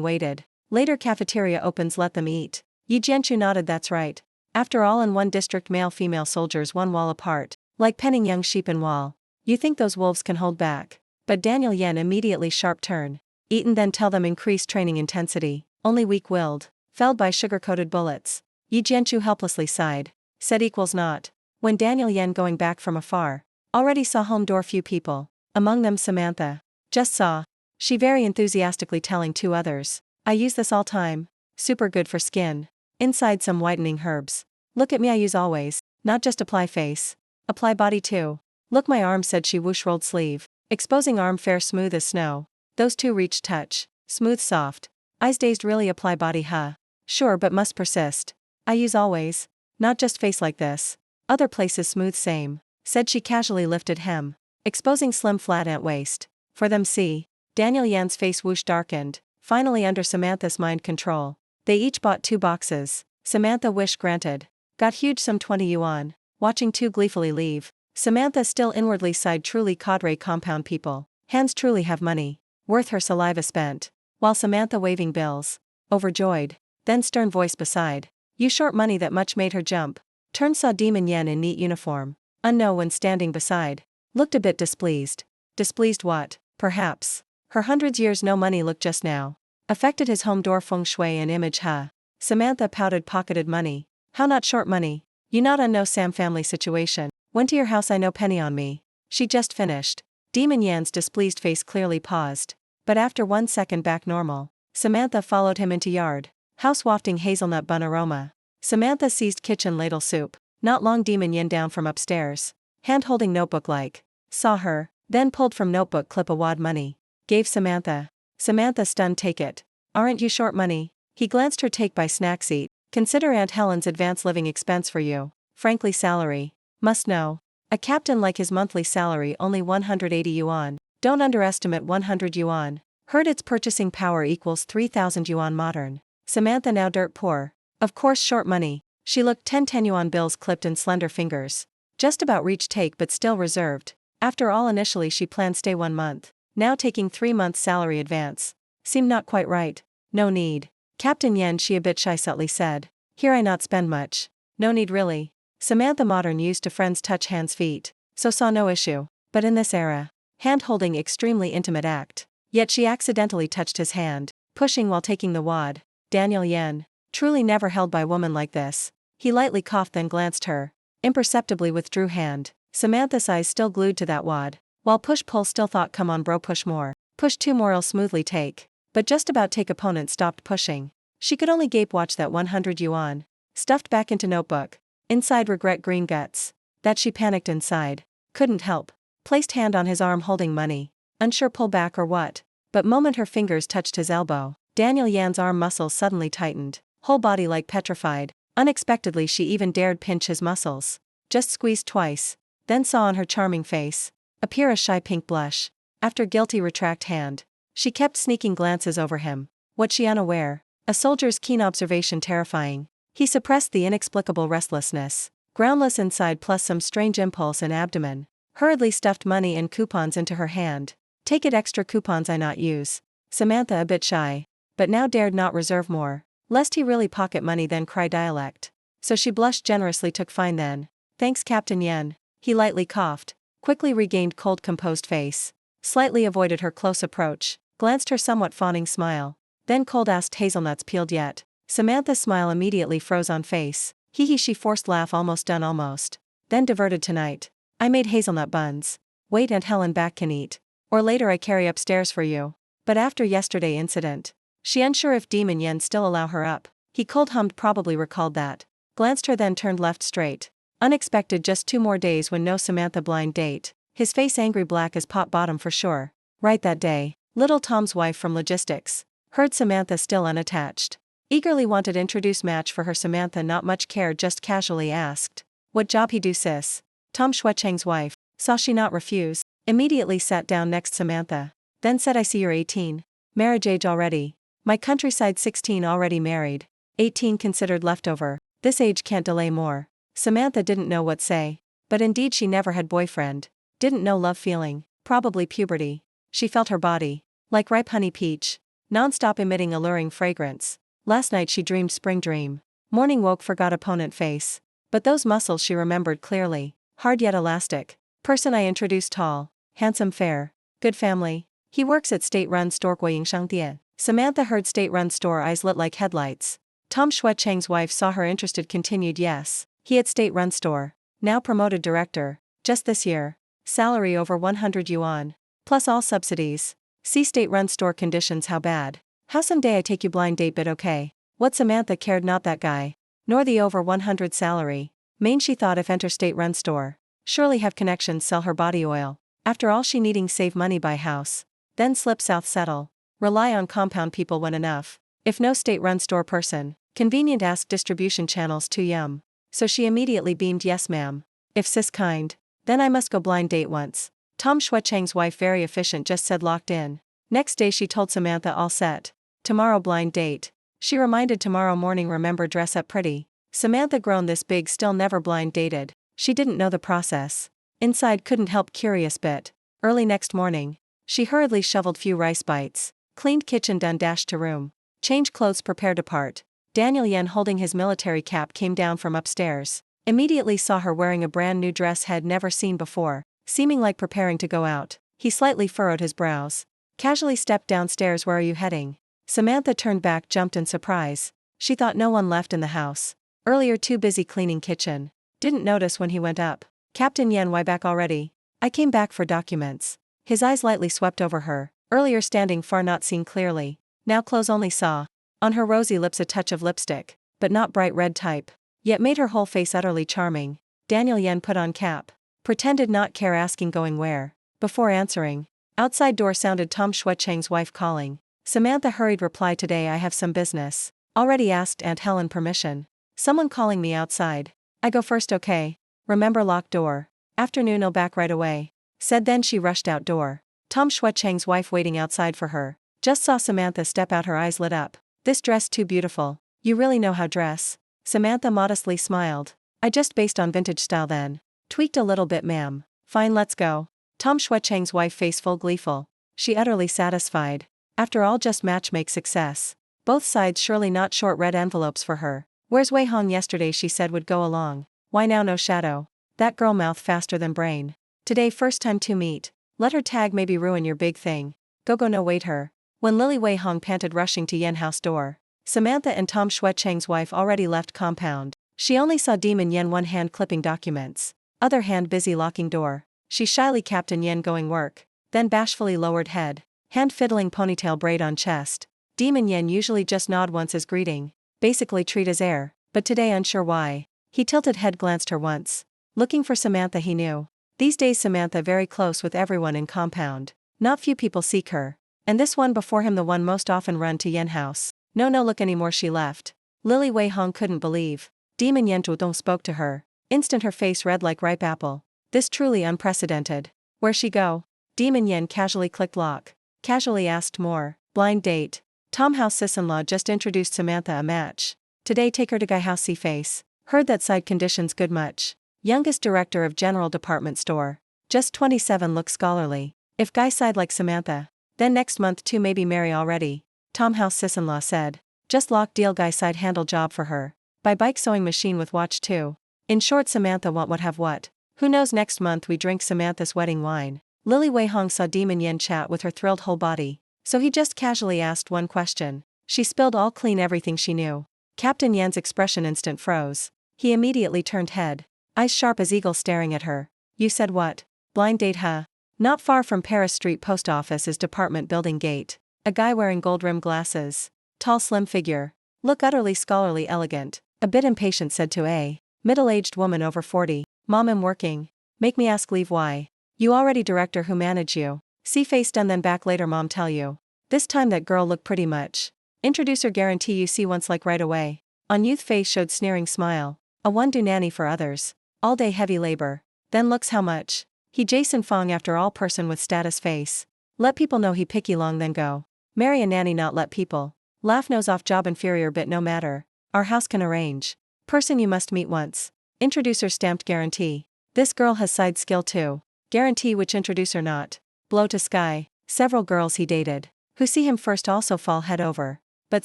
waited. Later cafeteria opens let them eat. Yi Jianchu nodded that's right. After all in one district male-female soldiers one wall apart. Like penning young sheep in wall. You think those wolves can hold back. But Daniel Yen immediately sharp turn. Eaten then tell them increase training intensity. Only weak-willed. Felled by sugar-coated bullets. Yi Jianchu helplessly sighed. Said equals not. When Daniel Yen going back from afar. Already saw home door few people. Among them Samantha. Just saw. She very enthusiastically telling 2 others. I use this all time. Super good for skin. Inside some whitening herbs. Look at me I use always. Not just apply face. Apply body too. Look my arm said she whoosh rolled sleeve. Exposing arm fair smooth as snow. Those 2 reached touch. Smooth soft. Eyes dazed really apply body huh. Sure but must persist. I use always. Not just face like this. Other places smooth same. Said she casually lifted hem. Exposing slim flat ant waist. For them see. Daniel Yan's face whoosh darkened. Finally under Samantha's mind control. They each bought 2 boxes. Samantha wish granted. Got huge some 20 yuan. Watching 2 gleefully leave. Samantha still inwardly sighed truly cadre compound people. Hands truly have money. Worth her saliva spent. While Samantha waving bills. Overjoyed. Then stern voice beside. You short money that much made her jump. Turned saw Demon Yen in neat uniform. Unknown when standing beside. Looked a bit displeased. Displeased what? Perhaps. Her hundreds years no money looked just now. Affected his home door feng shui and image huh. Samantha pouted pocketed money. How not short money? You not unknow Sam family situation. Went to your house I know penny on me. She just finished. Demon Yan's displeased face clearly paused. But after 1 second back normal. Samantha followed him into yard. House wafting hazelnut bun aroma. Samantha seized kitchen ladle soup. Not long Demon Yen down from upstairs. Hand holding notebook like. Saw her. Then pulled from notebook clip a wad money. Gave Samantha. Samantha stunned take it. Aren't you short money? He glanced her take by snack seat. Consider Aunt Helen's advance living expense for you. Frankly salary. Must know. A captain like his monthly salary only 180 yuan. Don't underestimate 100 yuan. Heard its purchasing power equals 3,000 yuan modern. Samantha now dirt poor. Of course short money. She looked 10 yuan bills clipped in slender fingers. Just about reached take but still reserved. After all initially she planned stay 1 month. Now taking 3 months salary advance. Seemed not quite right. No need. Captain Yen she a bit shy subtly said. Here I not spend much. No need really. Samantha modern used to friends touch hands feet. So saw no issue. But in this era. Hand holding extremely intimate act. Yet she accidentally touched his hand. Pushing while taking the wad. Daniel Yen. Truly never held by woman like this. He lightly coughed then glanced her. Imperceptibly withdrew hand. Samantha's eyes still glued to that wad. While push-pull still thought come on bro push more. Push 2 more I'll smoothly take. But just about take opponent stopped pushing. She could only gape watch that 100 yuan. Stuffed back into notebook. Inside regret green guts. That she panicked inside. Couldn't help. Placed hand on his arm holding money. Unsure pull back or what. But moment her fingers touched his elbow. Daniel Yan's arm muscles suddenly tightened. Whole body like petrified. Unexpectedly she even dared pinch his muscles. Just squeezed twice. Then saw on her charming face. Appear a shy pink blush. After guilty retract hand. She kept sneaking glances over him. What she unaware. A soldier's keen observation terrifying. He suppressed the inexplicable restlessness. Groundless inside plus some strange impulse in abdomen. Hurriedly stuffed money and coupons into her hand. Take it extra coupons I not use. Samantha a bit shy. But now dared not reserve more. Lest he really pocket money then cry dialect. So she blushed generously took fine then. Thanks Captain Yen. He lightly coughed. Quickly regained cold composed face. Slightly avoided her close approach. Glanced her somewhat fawning smile. Then cold asked hazelnuts peeled yet. Samantha's smile immediately froze on face. Hee she forced laugh almost done almost. Then diverted tonight. I made hazelnut buns. Wait Aunt Helen back can eat. Or later I carry upstairs for you. But after yesterday incident. She unsure if Demon Yen still allow her up. He cold hummed probably recalled that. Glanced her then turned left straight. Unexpected just 2 more days when no Samantha blind date. His face angry black as pot bottom for sure. Right that day. Little Tom's wife from logistics. Heard Samantha still unattached. Eagerly wanted introduce match for her Samantha not much cared just casually asked. What job he do sis? Tom Schwecheng's wife. Saw she not refuse. Immediately sat down next Samantha. Then said I see you're 18. Marriage age already. My countryside 16 already married. 18 considered leftover. This age can't delay more. Samantha didn't know what say. But indeed she never had boyfriend. Didn't know love feeling, probably puberty. She felt her body like ripe honey peach, non-stop emitting alluring fragrance. Last night she dreamed spring dream. Morning woke forgot opponent face. But those muscles she remembered clearly, hard yet elastic. Person I introduced tall, handsome fair, good family. He works at state-run store Guiyingshangdian. Samantha heard state-run store eyes lit like headlights. Tom Shui-Cheng's wife saw her interested continued yes. He at state-run store. Now promoted director. Just this year. Salary over 100 yuan. Plus all subsidies. See state-run store conditions how bad. How someday I take you blind date but okay. What Samantha cared not that guy. Nor the over 100 salary. Main she thought if enter state-run store. Surely have connections sell her body oil. After all she needing save money buy house. Then slip south settle. Rely on compound people when enough. If no state-run store person. Convenient ask distribution channels too yum. So she immediately beamed yes ma'am. If sis kind. Then I must go blind date once. Tom Shui-Cheng's wife very efficient just said locked in. Next day she told Samantha all set. Tomorrow blind date. She reminded tomorrow morning remember dress up pretty. Samantha grown this big still never blind dated. She didn't know the process. Inside couldn't help curious bit. Early next morning. She hurriedly shoveled few rice bites. Cleaned kitchen done dashed to room. Changed clothes prepared to part. Daniel Yen holding his military cap came down from upstairs. Immediately saw her wearing a brand new dress had never seen before, seeming like preparing to go out. He slightly furrowed his brows. Casually stepped downstairs. Where are you heading? Samantha turned back jumped in surprise. She thought no one left in the house. Earlier too busy cleaning kitchen. Didn't notice when he went up. Captain Yen why back already? I came back for documents. His eyes lightly swept over her. Earlier standing far not seen clearly. Now close only saw. On her rosy lips a touch of lipstick, but not bright red type. Yet made her whole face utterly charming. Daniel Yen put on cap. Pretended not care asking going where. Before answering. Outside door sounded Tom Shui-Cheng's wife calling. Samantha hurried reply today I have some business. Already asked Aunt Helen permission. Someone calling me outside. I go first okay. Remember locked door. Afternoon I'll back right away. Said then she rushed outdoor. Tom Shui-Cheng's wife waiting outside for her. Just saw Samantha step out her eyes lit up. This dress too beautiful. You really know how dress. Samantha modestly smiled. I just based on vintage style then. Tweaked a little bit ma'am. Fine let's go. Tom Shui-Cheng's wife face full gleeful. She utterly satisfied. After all just match make success. Both sides surely not short red envelopes for her. Where's Wei Hong yesterday she said would go along. Why now no shadow. That girl mouth faster than brain. Today first time to meet. Let her tag maybe ruin your big thing. Go no wait her. When Lily Wei Hong panted rushing to Yen house door. Samantha and Tom Shui-Cheng's wife already left compound. She only saw Demon Yen one hand clipping documents. Other hand busy locking door. She shyly Captain Yen going work. Then bashfully lowered head. Hand fiddling ponytail braid on chest. Demon Yen usually just nod once as greeting. Basically treat as air. But today unsure why. He tilted head glanced her once. Looking for Samantha he knew. These days Samantha very close with everyone in compound. Not few people seek her. And this one before him the one most often run to Yen house. No look anymore she left. Lily Wei Hong couldn't believe. Demon Yen Zhudong spoke to her. Instant her face red like ripe apple. This truly unprecedented. Where she go? Demon Yen casually clicked lock. Casually asked more. Blind date. Tom house sis-in-law just introduced Samantha a match. Today take her to guy house see face. Heard that side conditions good much. Youngest director of general department store. Just 27 looks scholarly. If guy side like Samantha. Then next month too maybe marry already. Tom house sis-in-law said. Just lock deal guy side handle job for her. Buy bike sewing machine with watch too. In short Samantha want what have what. Who knows next month we drink Samantha's wedding wine. Lily Wei Hong saw Demon Yen chat with her thrilled whole body. So he just casually asked one question. She spilled all clean everything she knew. Captain Yen's expression instant froze. He immediately turned head. Eyes sharp as eagle staring at her. You said what? Blind date huh? Not far from Paris Street post office is department building gate. A guy wearing gold-rimmed glasses. Tall slim figure. Look utterly scholarly elegant. A bit impatient said to a middle-aged woman over 40. Mom I'm working. Make me ask leave why. You already director who manage you. See face done then back later mom tell you. This time that girl look pretty much. Introducer guarantee you see once like right away. On youth face showed sneering smile. A one do nanny for others. All day heavy labor. Then looks how much. He Jason Fong after all person with status face. Let people know he picky long then go. Marry a nanny not let people. Laugh nose off job inferior bit no matter. Our house can arrange. Person you must meet once. Introducer stamped guarantee. This girl has side skill too. Guarantee which introducer not. Blow to sky. Several girls he dated, who see him first also fall head over. But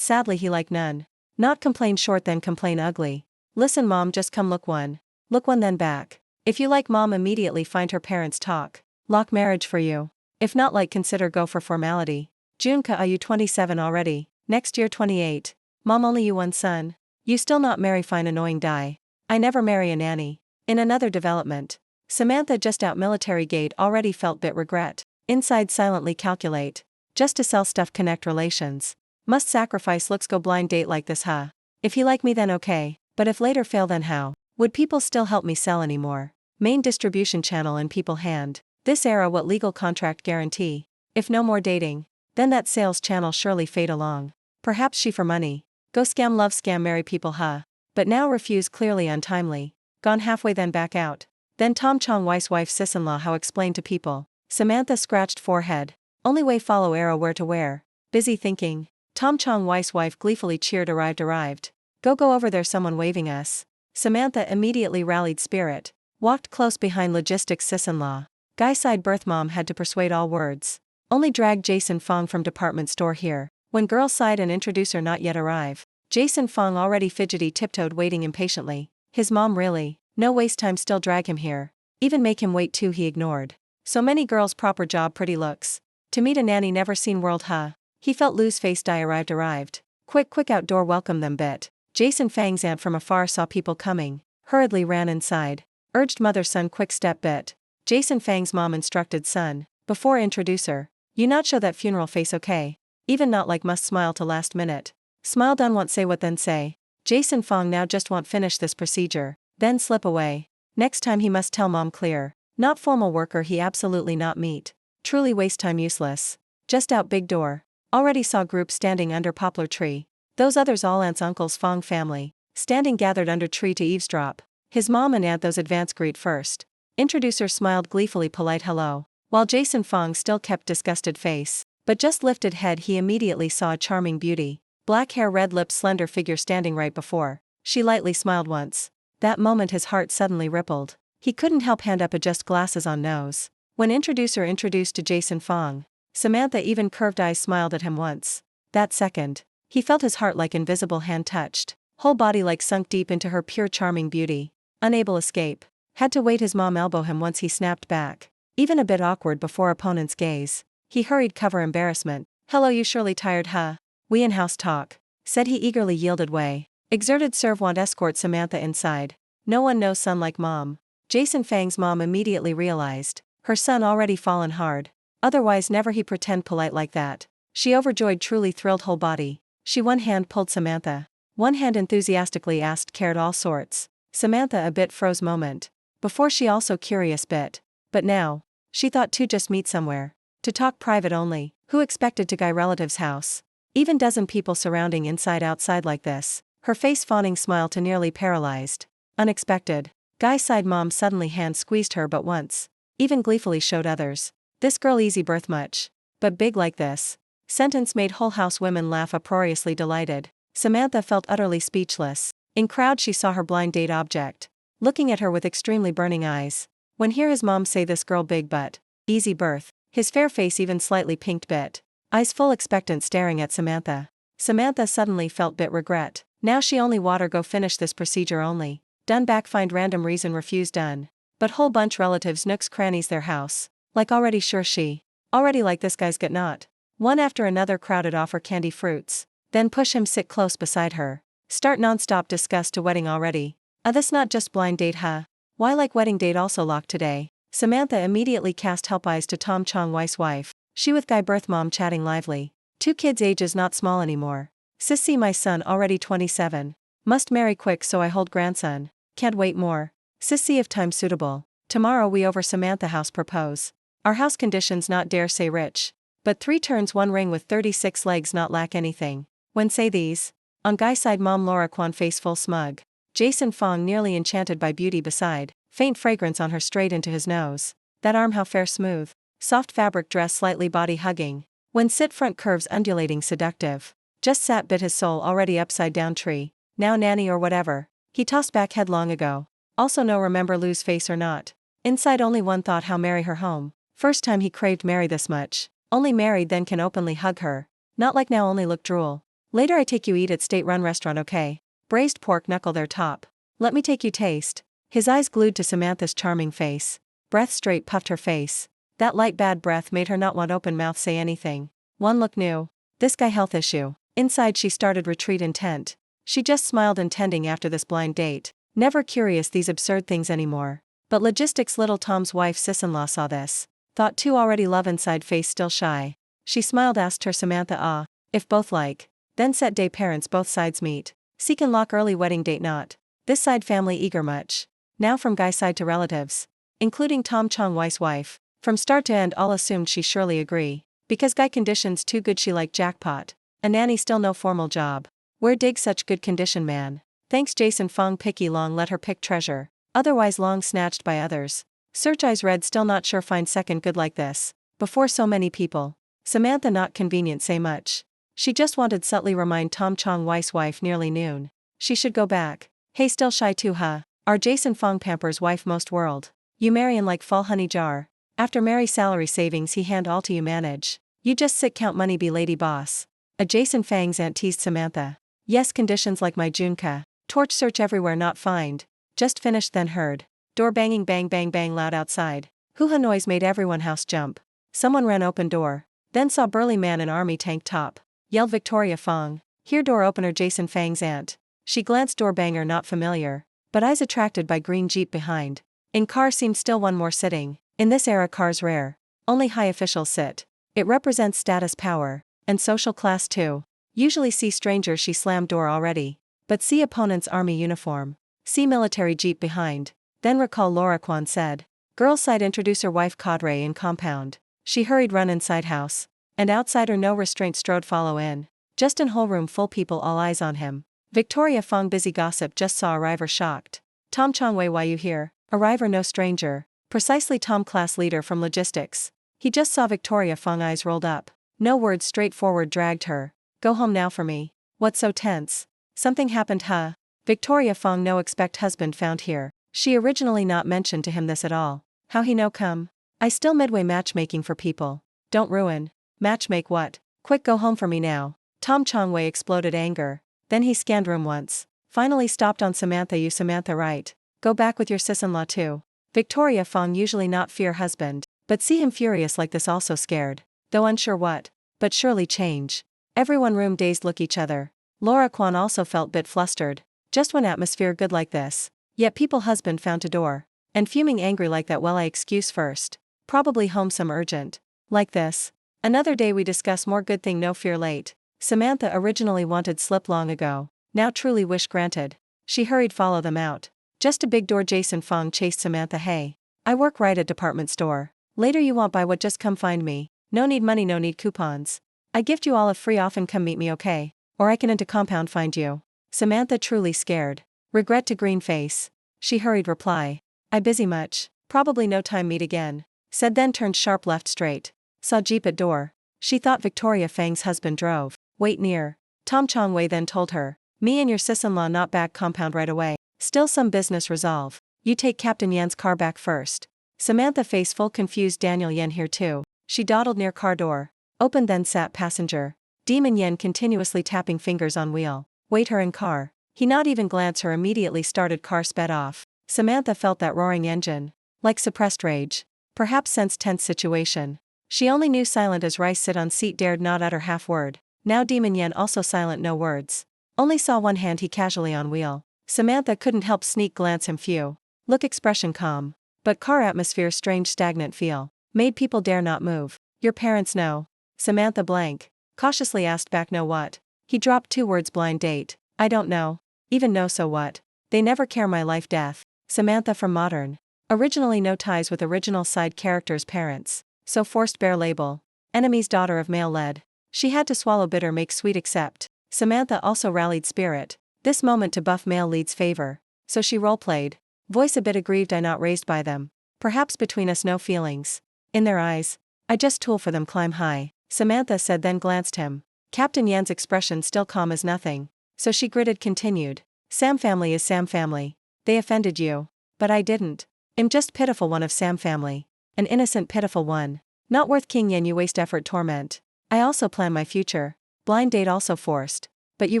sadly he like none. Not complain short then complain ugly. Listen mom just come look one. Look one then back. If you like mom immediately find her parents talk. Lock marriage for you. If not like consider go for formality. Junka are you 27 already, next year 28. Mom only you one son. You still not marry fine annoying die. I never marry a nanny. In another development. Samantha just out military gate already felt bit regret. Inside silently calculate. Just to sell stuff connect relations. Must sacrifice looks go blind date like this huh. If he like me then okay, but if later fail then how? Would people still help me sell anymore? Main distribution channel in people hand. This era what legal contract guarantee? If no more dating, then that sales channel surely fade along. Perhaps she for money. Go scam love scam marry people huh. But now refuse clearly untimely. Gone halfway then back out. Then Tom Chong Weiss wife sis-in-law how explain to people. Samantha scratched forehead. Only way follow arrow where to wear. Busy thinking. Tom Chong Weiss wife gleefully cheered arrived. Go over there someone waving us. Samantha immediately rallied spirit. Walked close behind logistics sis-in-law. Guy side birth mom had to persuade all words. Only dragged Jason Fong from department store here. When girl side and introducer not yet arrive. Jason Fong already fidgety tiptoed waiting impatiently. His mom really, no waste time still drag him here. Even make him wait too he ignored. So many girls proper job pretty looks. To meet a nanny never seen world huh. He felt loose face die arrived. Quick outdoor welcome them bit. Jason Fang's aunt from afar saw people coming. Hurriedly ran inside. Urged mother son quick step bit. Jason Fang's mom instructed son. Before introducer. You not show that funeral face okay. Even not like must smile to last minute. Smile done want say what then say. Jason Fong now just want finish this procedure. Then slip away. Next time he must tell mom clear. Not formal worker he absolutely not meet. Truly waste time useless. Just out big door. Already saw group standing under poplar tree. Those others all aunts uncles Fong family. Standing gathered under tree to eavesdrop. His mom and aunt those advance greet first. Introducer smiled gleefully polite hello. While Jason Fong still kept disgusted face. But just lifted head he immediately saw a charming beauty. Black hair red lips slender figure standing right before. She lightly smiled once. That moment his heart suddenly rippled. He couldn't help hand up adjust glasses on nose. When introducer introduced to Jason Fong. Samantha even curved eyes smiled at him once. That second. He felt his heart like invisible hand touched. Whole body like sunk deep into her pure charming beauty. Unable escape. Had to wait his mom elbow him once he snapped back. Even a bit awkward before opponent's gaze. He hurried cover embarrassment. Hello you surely tired huh? We in house talk. Said he eagerly yielded way. Exerted serve want escort Samantha inside. No one knows son like mom. Jason Fang's mom immediately realized. Her son already fallen hard. Otherwise never he pretend polite like that. She overjoyed truly thrilled whole body. She one hand pulled Samantha. One hand enthusiastically asked cared all sorts. Samantha a bit froze moment. Before she also curious bit. But now. She thought to just meet somewhere. To talk private only. Who expected to guy relative's house? Even dozen people surrounding inside outside like this. Her face fawning smile to nearly paralyzed. Unexpected. Guy side mom suddenly hand squeezed her but once. Even gleefully showed others. This girl easy birth much. But big like this. Sentence made whole house women laugh uproariously delighted. Samantha felt utterly speechless. In crowd she saw her blind date object. Looking at her with extremely burning eyes. When hear his mom say this girl big but easy birth. His fair face even slightly pinked bit. Eyes full expectant staring at Samantha. Samantha suddenly felt bit regret. Now she only water go finish this procedure only. Done back find random reason refuse done. But whole bunch relatives nooks crannies their house. Like already sure she. Already like this guy's got not. One after another crowded offer candy fruits. Then push him sit close beside her. Start non-stop discuss to wedding already. This not just blind date huh? Why like wedding date also locked today? Samantha immediately cast help eyes to Tom Chong Weiss wife. She with guy birth mom chatting lively. 2 kids ages not small anymore. Sissy my son already 27. Must marry quick so I hold grandson. Can't wait more. Sissy if time suitable. Tomorrow we over Samantha house propose. Our house conditions not dare say rich. But 3 turns 1 ring with 36 legs not lack anything. When say these. On guy side mom Laura Kwan face full smug. Jason Fong nearly enchanted by beauty beside. Faint fragrance on her straight into his nose. That arm how fair smooth. Soft fabric dress slightly body hugging. When sit front curves undulating seductive. Just sat bit his soul already upside down tree. Now nanny or whatever. He tossed back head long ago. Also no remember lose face or not. Inside only one thought how marry her home. First time he craved Mary this much. Only married then can openly hug her. Not like now only look drool. Later I take you eat at state-run restaurant okay? Braised pork knuckle their top. Let me take you taste. His eyes glued to Samantha's charming face. Breath straight puffed her face. That light bad breath made her not want open mouth say anything. One look knew. This guy health issue. Inside she started retreat intent. She just smiled intending after this blind date. Never curious these absurd things anymore. But logistics little Tom's wife sis-in-law saw this. Thought too already love inside face still shy. She smiled asked her Samantha if both like. Then set day parents both sides meet. Seek and lock early wedding date not. This side family eager much. Now from guy side to relatives. Including Tom Chong Weiss wife. From start to end all assumed she surely agree. Because guy conditions too good she like jackpot. A nanny still no formal job. Where dig such good condition man. Thanks Jason Fong picky long let her pick treasure. Otherwise long snatched by others. Search eyes red still not sure find second good like this. Before so many people. Samantha not convenient say much. She just wanted subtly remind Tom Chong Weiss wife nearly noon. She should go back. Hey still shy too huh? Our Jason Fong pampers wife most world. You marryin' like fall honey jar. After marry salary savings he hand all to you manage. You just sit count money be lady boss. A Jason Fang's aunt teased Samantha. Yes conditions like my Junka. Torch search everywhere not find. Just finished then heard. Door banging bang bang bang loud outside. Hoo-ha noise made everyone house jump. Someone ran open door. Then saw burly man in army tank top. Yelled Victoria Fong. Here door opener Jason Fang's aunt. She glanced door banger not familiar. But eyes attracted by green jeep behind. In car seemed still one more sitting. In this era cars rare. Only high officials sit. It represents status power. And social class too. Usually see strangers she slammed door already. But see opponent's army uniform. See military jeep behind. Then recall Laura Kwan said. Girls side introduce her wife cadre in compound. She hurried run inside house. And outsider no restraint strode follow in. Just in whole room full people all eyes on him. Victoria Fong busy gossip just saw arriver shocked. Tom Chong Wei why you here? Arriver no stranger. Precisely Tom class leader from logistics. He just saw Victoria Fong eyes rolled up. No words straightforward dragged her. Go home now for me. What's so tense? Something happened huh? Victoria Fong no expect husband found here. She originally not mentioned to him this at all. How he no come? I still midway matchmaking for people. Don't ruin. Matchmake what? Quick go home for me now. Tom Chong Wei exploded anger. Then he scanned room once. Finally stopped on Samantha you Samantha right. Go back with your sis-in-law too. Victoria Fong usually not fear husband. But see him furious like this also scared. Though unsure what. But surely change. Everyone room dazed look each other. Laura Kwan also felt bit flustered. Just when atmosphere good like this. Yet people husband found to door. And fuming angry like that well I excuse first. Probably home some urgent. Like this. Another day we discuss more good thing no fear late. Samantha originally wanted slip long ago. Now truly wish granted. She hurried follow them out. Just a big door Jason Fong chased Samantha hey. I work right at department store. Later you want buy what just come find me. No need money no need coupons. I gift you all a free often come meet me okay. Or I can into compound find you. Samantha truly scared. Regret to green face. She hurried reply. I busy much. Probably no time meet again. Said then turned sharp left straight. Saw jeep at door. She thought Victoria Fang's husband drove. Wait near. Tom Chong Wei then told her. Me and your sis-in-law not back compound right away. Still some business resolve. You take Captain Yan's car back first. Samantha face full confused Daniel Yen here too. She dawdled near car door. Opened then sat passenger. Demon Yen continuously tapping fingers on wheel. Wait her in car. He not even glance her immediately started car sped off. Samantha felt that roaring engine. Like suppressed rage. Perhaps sensed tense situation. She only knew silent as rice sit on seat dared not utter half word. Now Demon Yen also silent no words. Only saw one hand he casually on wheel. Samantha couldn't help sneak glance him few. Look expression calm. But car atmosphere strange stagnant feel. Made people dare not move. Your parents know. Samantha blank. Cautiously asked back know what. He dropped 2 words blind date. I don't know. Even know so what. They never care my life death. Samantha from modern. Originally no ties with original side characters parents. So forced bare label. Enemy's daughter of male led. She had to swallow bitter make sweet accept. Samantha also rallied spirit. This moment to buff male leads favor. So she role-played. Voice a bit aggrieved I not raised by them. Perhaps between us no feelings. In their eyes. I just tool for them climb high. Samantha said then glanced him. Captain Yan's expression still calm as nothing. So she gritted continued. Sam family is Sam family. They offended you. But I didn't. I'm just pitiful one of Sam family. An innocent pitiful one. Not worth King Yen you waste effort torment. I also plan my future. Blind date also forced. But you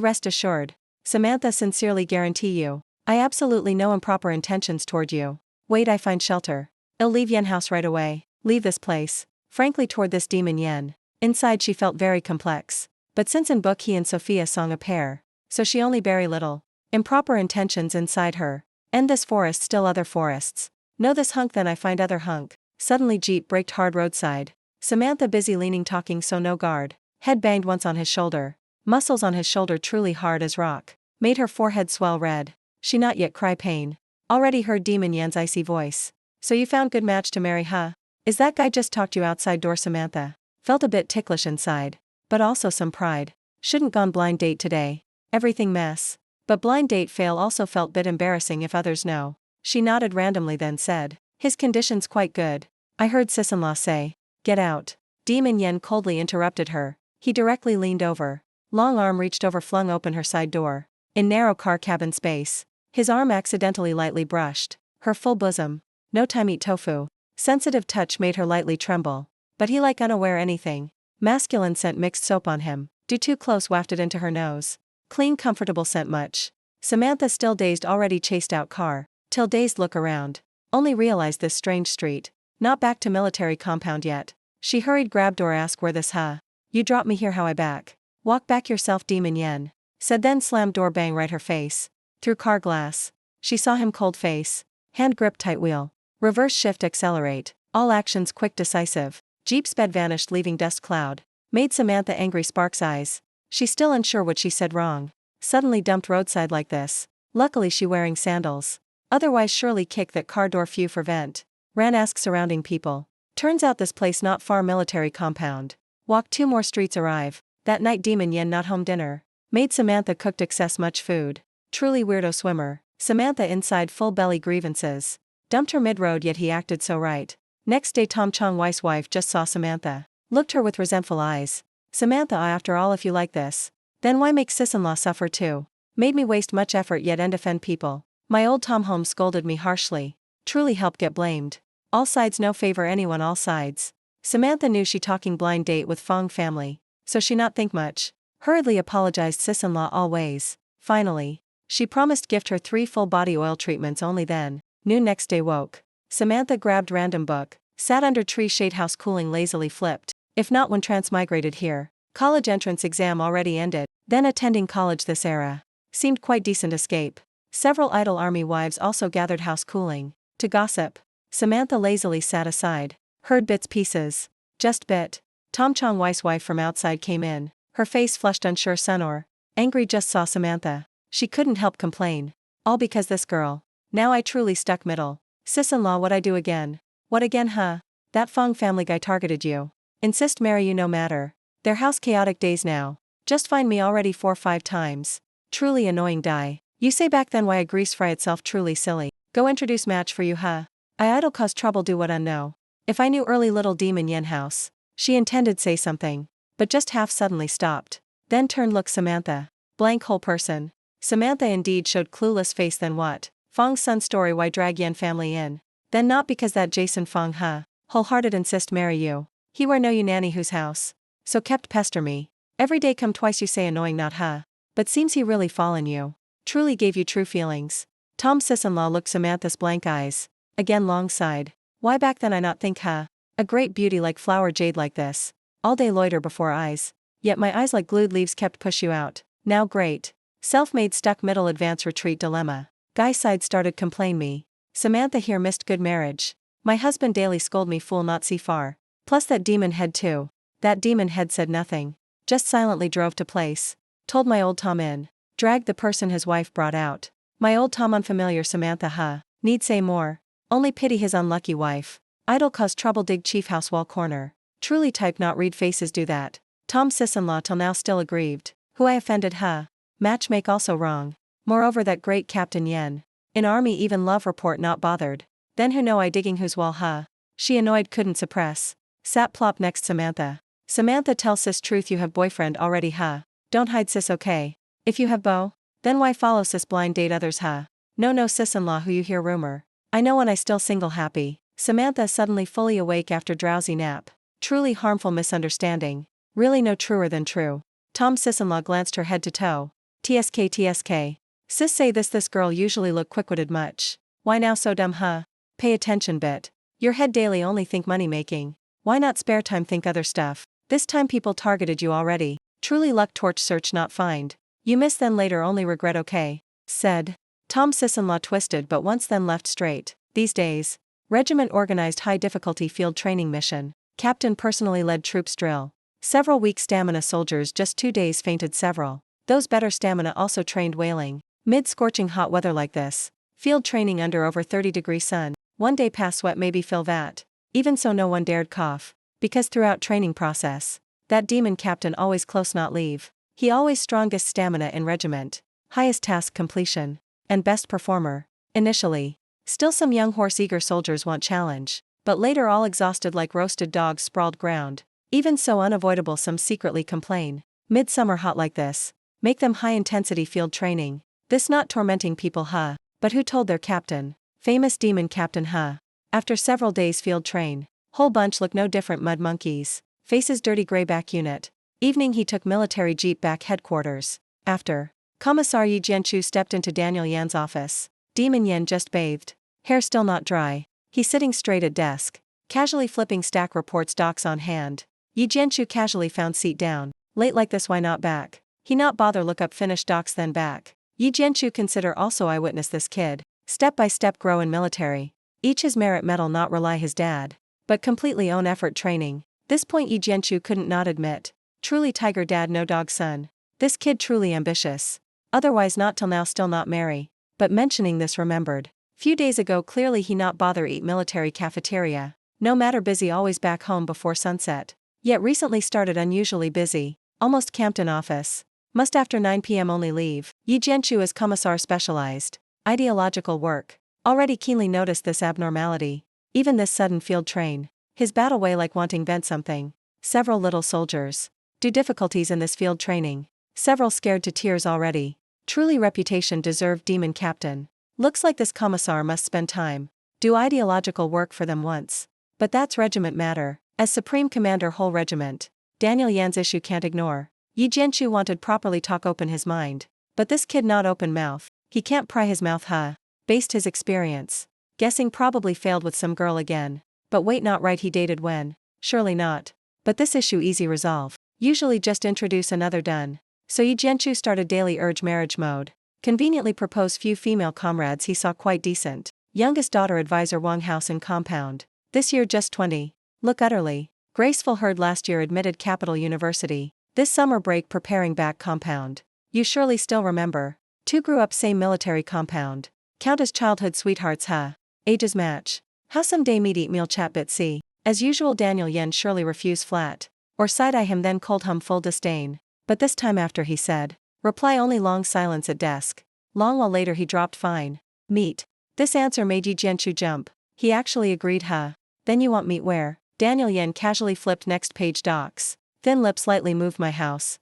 rest assured. Samantha sincerely guarantee you. I absolutely no improper intentions toward you. Wait I find shelter. I'll leave Yen house right away. Leave this place. Frankly toward this demon Yen. Inside she felt very complex. But since in book he and Sophia song a pair. So she only very little. Improper intentions inside her. End this forest still other forests. Know this hunk then I find other hunk. Suddenly Jeep braked hard roadside. Samantha busy leaning talking so no guard. Head banged once on his shoulder. Muscles on his shoulder truly hard as rock. Made her forehead swell red. She not yet cry pain. Already heard Demon Yen's icy voice. So you found good match to marry huh? Is that guy just talked you outside door Samantha? Felt a bit ticklish inside. But also some pride. Shouldn't gone blind date today. Everything mess. But blind date fail also felt bit embarrassing if others know. She nodded randomly then said. His condition's quite good. I heard sis-in-law say. Get out. Demon Yen coldly interrupted her. He directly leaned over. Long arm reached over flung open her side door. In narrow car cabin space. His arm accidentally lightly brushed. Her full bosom. No time eat tofu. Sensitive touch made her lightly tremble. But he like unaware anything. Masculine scent mixed soap on him. Do too close wafted into her nose. Clean comfortable scent much. Samantha still dazed already chased out car. Till dazed look around. Only realized this strange street. Not back to military compound yet. She hurried grab door ask where this huh? You drop me here how I back. Walk back yourself Demon Yen. Said then slammed door bang right her face. Through car glass. She saw him cold face. Hand grip tight wheel. Reverse shift accelerate. All actions quick decisive. Jeep sped vanished leaving dust cloud. Made Samantha angry sparks eyes. She still unsure what she said wrong. Suddenly dumped roadside like this. Luckily she wearing sandals. Otherwise surely kick that car door few for vent. Ran ask surrounding people. Turns out this place not far military compound. Walk 2 more streets arrive. That night Demon Yen not home dinner. Made Samantha cooked excess much food. Truly weirdo swimmer. Samantha inside full belly grievances. Dumped her mid-road yet he acted so right. Next day Tom Chong Weiss wife just saw Samantha. Looked her with resentful eyes. Samantha after all if you like this. Then why make sis-in-law suffer too? Made me waste much effort yet and offend people. My old Tom home scolded me harshly. Truly help get blamed. All sides no favor anyone all sides. Samantha knew she talking blind date with Fong family. So she not think much. Hurriedly apologized sis-in-law all ways. Finally. She promised gift her 3 full body oil treatments only then. Noon next day woke. Samantha grabbed random book. Sat under tree shade house cooling lazily flipped. If not when transmigrated here. College entrance exam already ended. Then attending college this era. Seemed quite decent escape. Several idle army wives also gathered house cooling. To gossip. Samantha lazily sat aside. Heard bits pieces. Just bit. Tom Chong Weiss wife from outside came in. Her face flushed unsure sonor. Angry just saw Samantha. She couldn't help complain. All because this girl. Now I truly stuck middle. Sis-in-law what I do again? What again huh? That Fong family guy targeted you. Insist marry you no matter. Their house chaotic days now. Just find me already 4-5 times. Truly annoying die. You say back then why a grease fry itself truly silly. Go introduce match for you huh? I idle cause trouble do what unknow. If I knew early little Demon Yen house. She intended say something. But just half suddenly stopped. Then turned look Samantha. Blank whole person. Samantha indeed showed clueless face then what? Fong's son story why drag Yen family in. Then not because that Jason Fong huh? Wholehearted insist marry you. He where know you nanny whose house. So kept pester me. Every day come twice you say annoying not huh? But seems he really fall in you. Truly gave you true feelings. Tom's sis-in-law looked Samantha's blank eyes. Again long sighed. Why back then I not think huh? A great beauty like flower jade like this. All day loiter before eyes. Yet my eyes like glued leaves kept push you out. Now great. Self-made stuck middle advance retreat dilemma. Guy side started complain me. Samantha here missed good marriage. My husband daily scold me fool not see far. Plus that demon head too. That demon head said nothing. Just silently drove to place. Told my old Tom in. Dragged the person his wife brought out. My old Tom unfamiliar Samantha huh? Need say more. Only pity his unlucky wife. Idle cause trouble dig chief house wall corner. Truly type not read faces do that. Tom sis-in-law till now still aggrieved. Who I offended huh? Match make also wrong. Moreover that great Captain Yen. In army even love report not bothered. Then who know I digging whose wall huh? She annoyed couldn't suppress. Sat plop next Samantha. Samantha tell sis truth you have boyfriend already huh? Don't hide sis okay. If you have beau. Then why follow sis blind date others huh? No sis-in-law who you hear rumor. I know when I still single happy. Samantha suddenly fully awake after drowsy nap. Truly harmful misunderstanding. Really no truer than true. Tom's sis-in-law glanced her head to toe. TSK TSK. Sis say this girl usually look quick-witted much. Why now so dumb huh? Pay attention bit. Your head daily only think money making. Why not spare time think other stuff? This time people targeted you already. Truly luck torch search not find. You miss then later only regret okay. Said. Tom's sis-in-law twisted but once then left straight. These days. Regiment organized high difficulty field training mission. Captain personally led troops drill. Several weak stamina soldiers just 2 days fainted several. Those better stamina also trained whaling. Mid scorching hot weather like this. Field training under over 30-degree sun. 1 day past sweat maybe fill that. Even so no one dared cough. Because throughout training process. That demon captain always close not leave. He always strongest stamina in regiment. Highest task completion. And best performer. Initially. Still some young horse eager soldiers want challenge. But later all exhausted like roasted dogs sprawled ground. Even so unavoidable some secretly complain. Midsummer hot like this. Make them high intensity field training. This not tormenting people huh. But who told their captain? Famous demon captain huh. After several days field train. Whole bunch look no different mud monkeys. Faces dirty gray back unit. Evening he took military jeep back headquarters. After. Commissar Yi Jianchu stepped into Daniel Yan's office. Demon Yan just bathed. Hair still not dry. He sitting straight at desk. Casually flipping stack reports docs on hand. Yi Jianchu casually found seat down. Late like this why not back? He not bother look up finished docs then back. Yi Jianchu consider also eyewitness this kid. Step by step grow in military. Each his merit medal not rely his dad. But completely own effort training. This point Yi Jianchu couldn't not admit. Truly tiger dad no dog son. This kid truly ambitious. Otherwise not till now still not marry. But mentioning this remembered. Few days ago clearly he not bother eat military cafeteria. No matter busy always back home before sunset. Yet recently started unusually busy. Almost camped in office. Must after 9 p.m. only leave. Yi Jianchu is commissar specialized. Ideological work. Already keenly noticed this abnormality. Even this sudden field train. His battle way like wanting vent something. Several little soldiers. Do difficulties in this field training. Several scared to tears already. Truly reputation deserved demon captain. Looks like this commissar must spend time. Do ideological work for them once. But that's regiment matter. As supreme commander whole regiment. Daniel Yan's issue can't ignore. Yi Jianchu wanted properly talk open his mind. But this kid not open mouth. He can't pry his mouth huh. Based his experience. Guessing probably failed with some girl again. But wait not right he dated when. Surely not. But this issue easy resolve. Usually just introduce another done. So Yi Jianchu started daily urge marriage mode. Conveniently proposed few female comrades he saw quite decent. Youngest daughter advisor Wang house in compound. This year just 20. Look utterly. Graceful heard last year admitted Capital University. This summer break preparing back compound. You surely still remember. 2 grew up same military compound. Count as childhood sweethearts huh. Ages match. How someday meet eat meal chat bit see. As usual Daniel Yen surely refuse flat. Or side-eye him then cold hum full disdain. But this time after he said. Reply only long silence at desk. Long while later he dropped fine. Meet. This answer made Yi Jianchu jump. He actually agreed huh. Then you want meet where? Daniel Yen casually flipped next page docs. Thin lip slightly moved my house.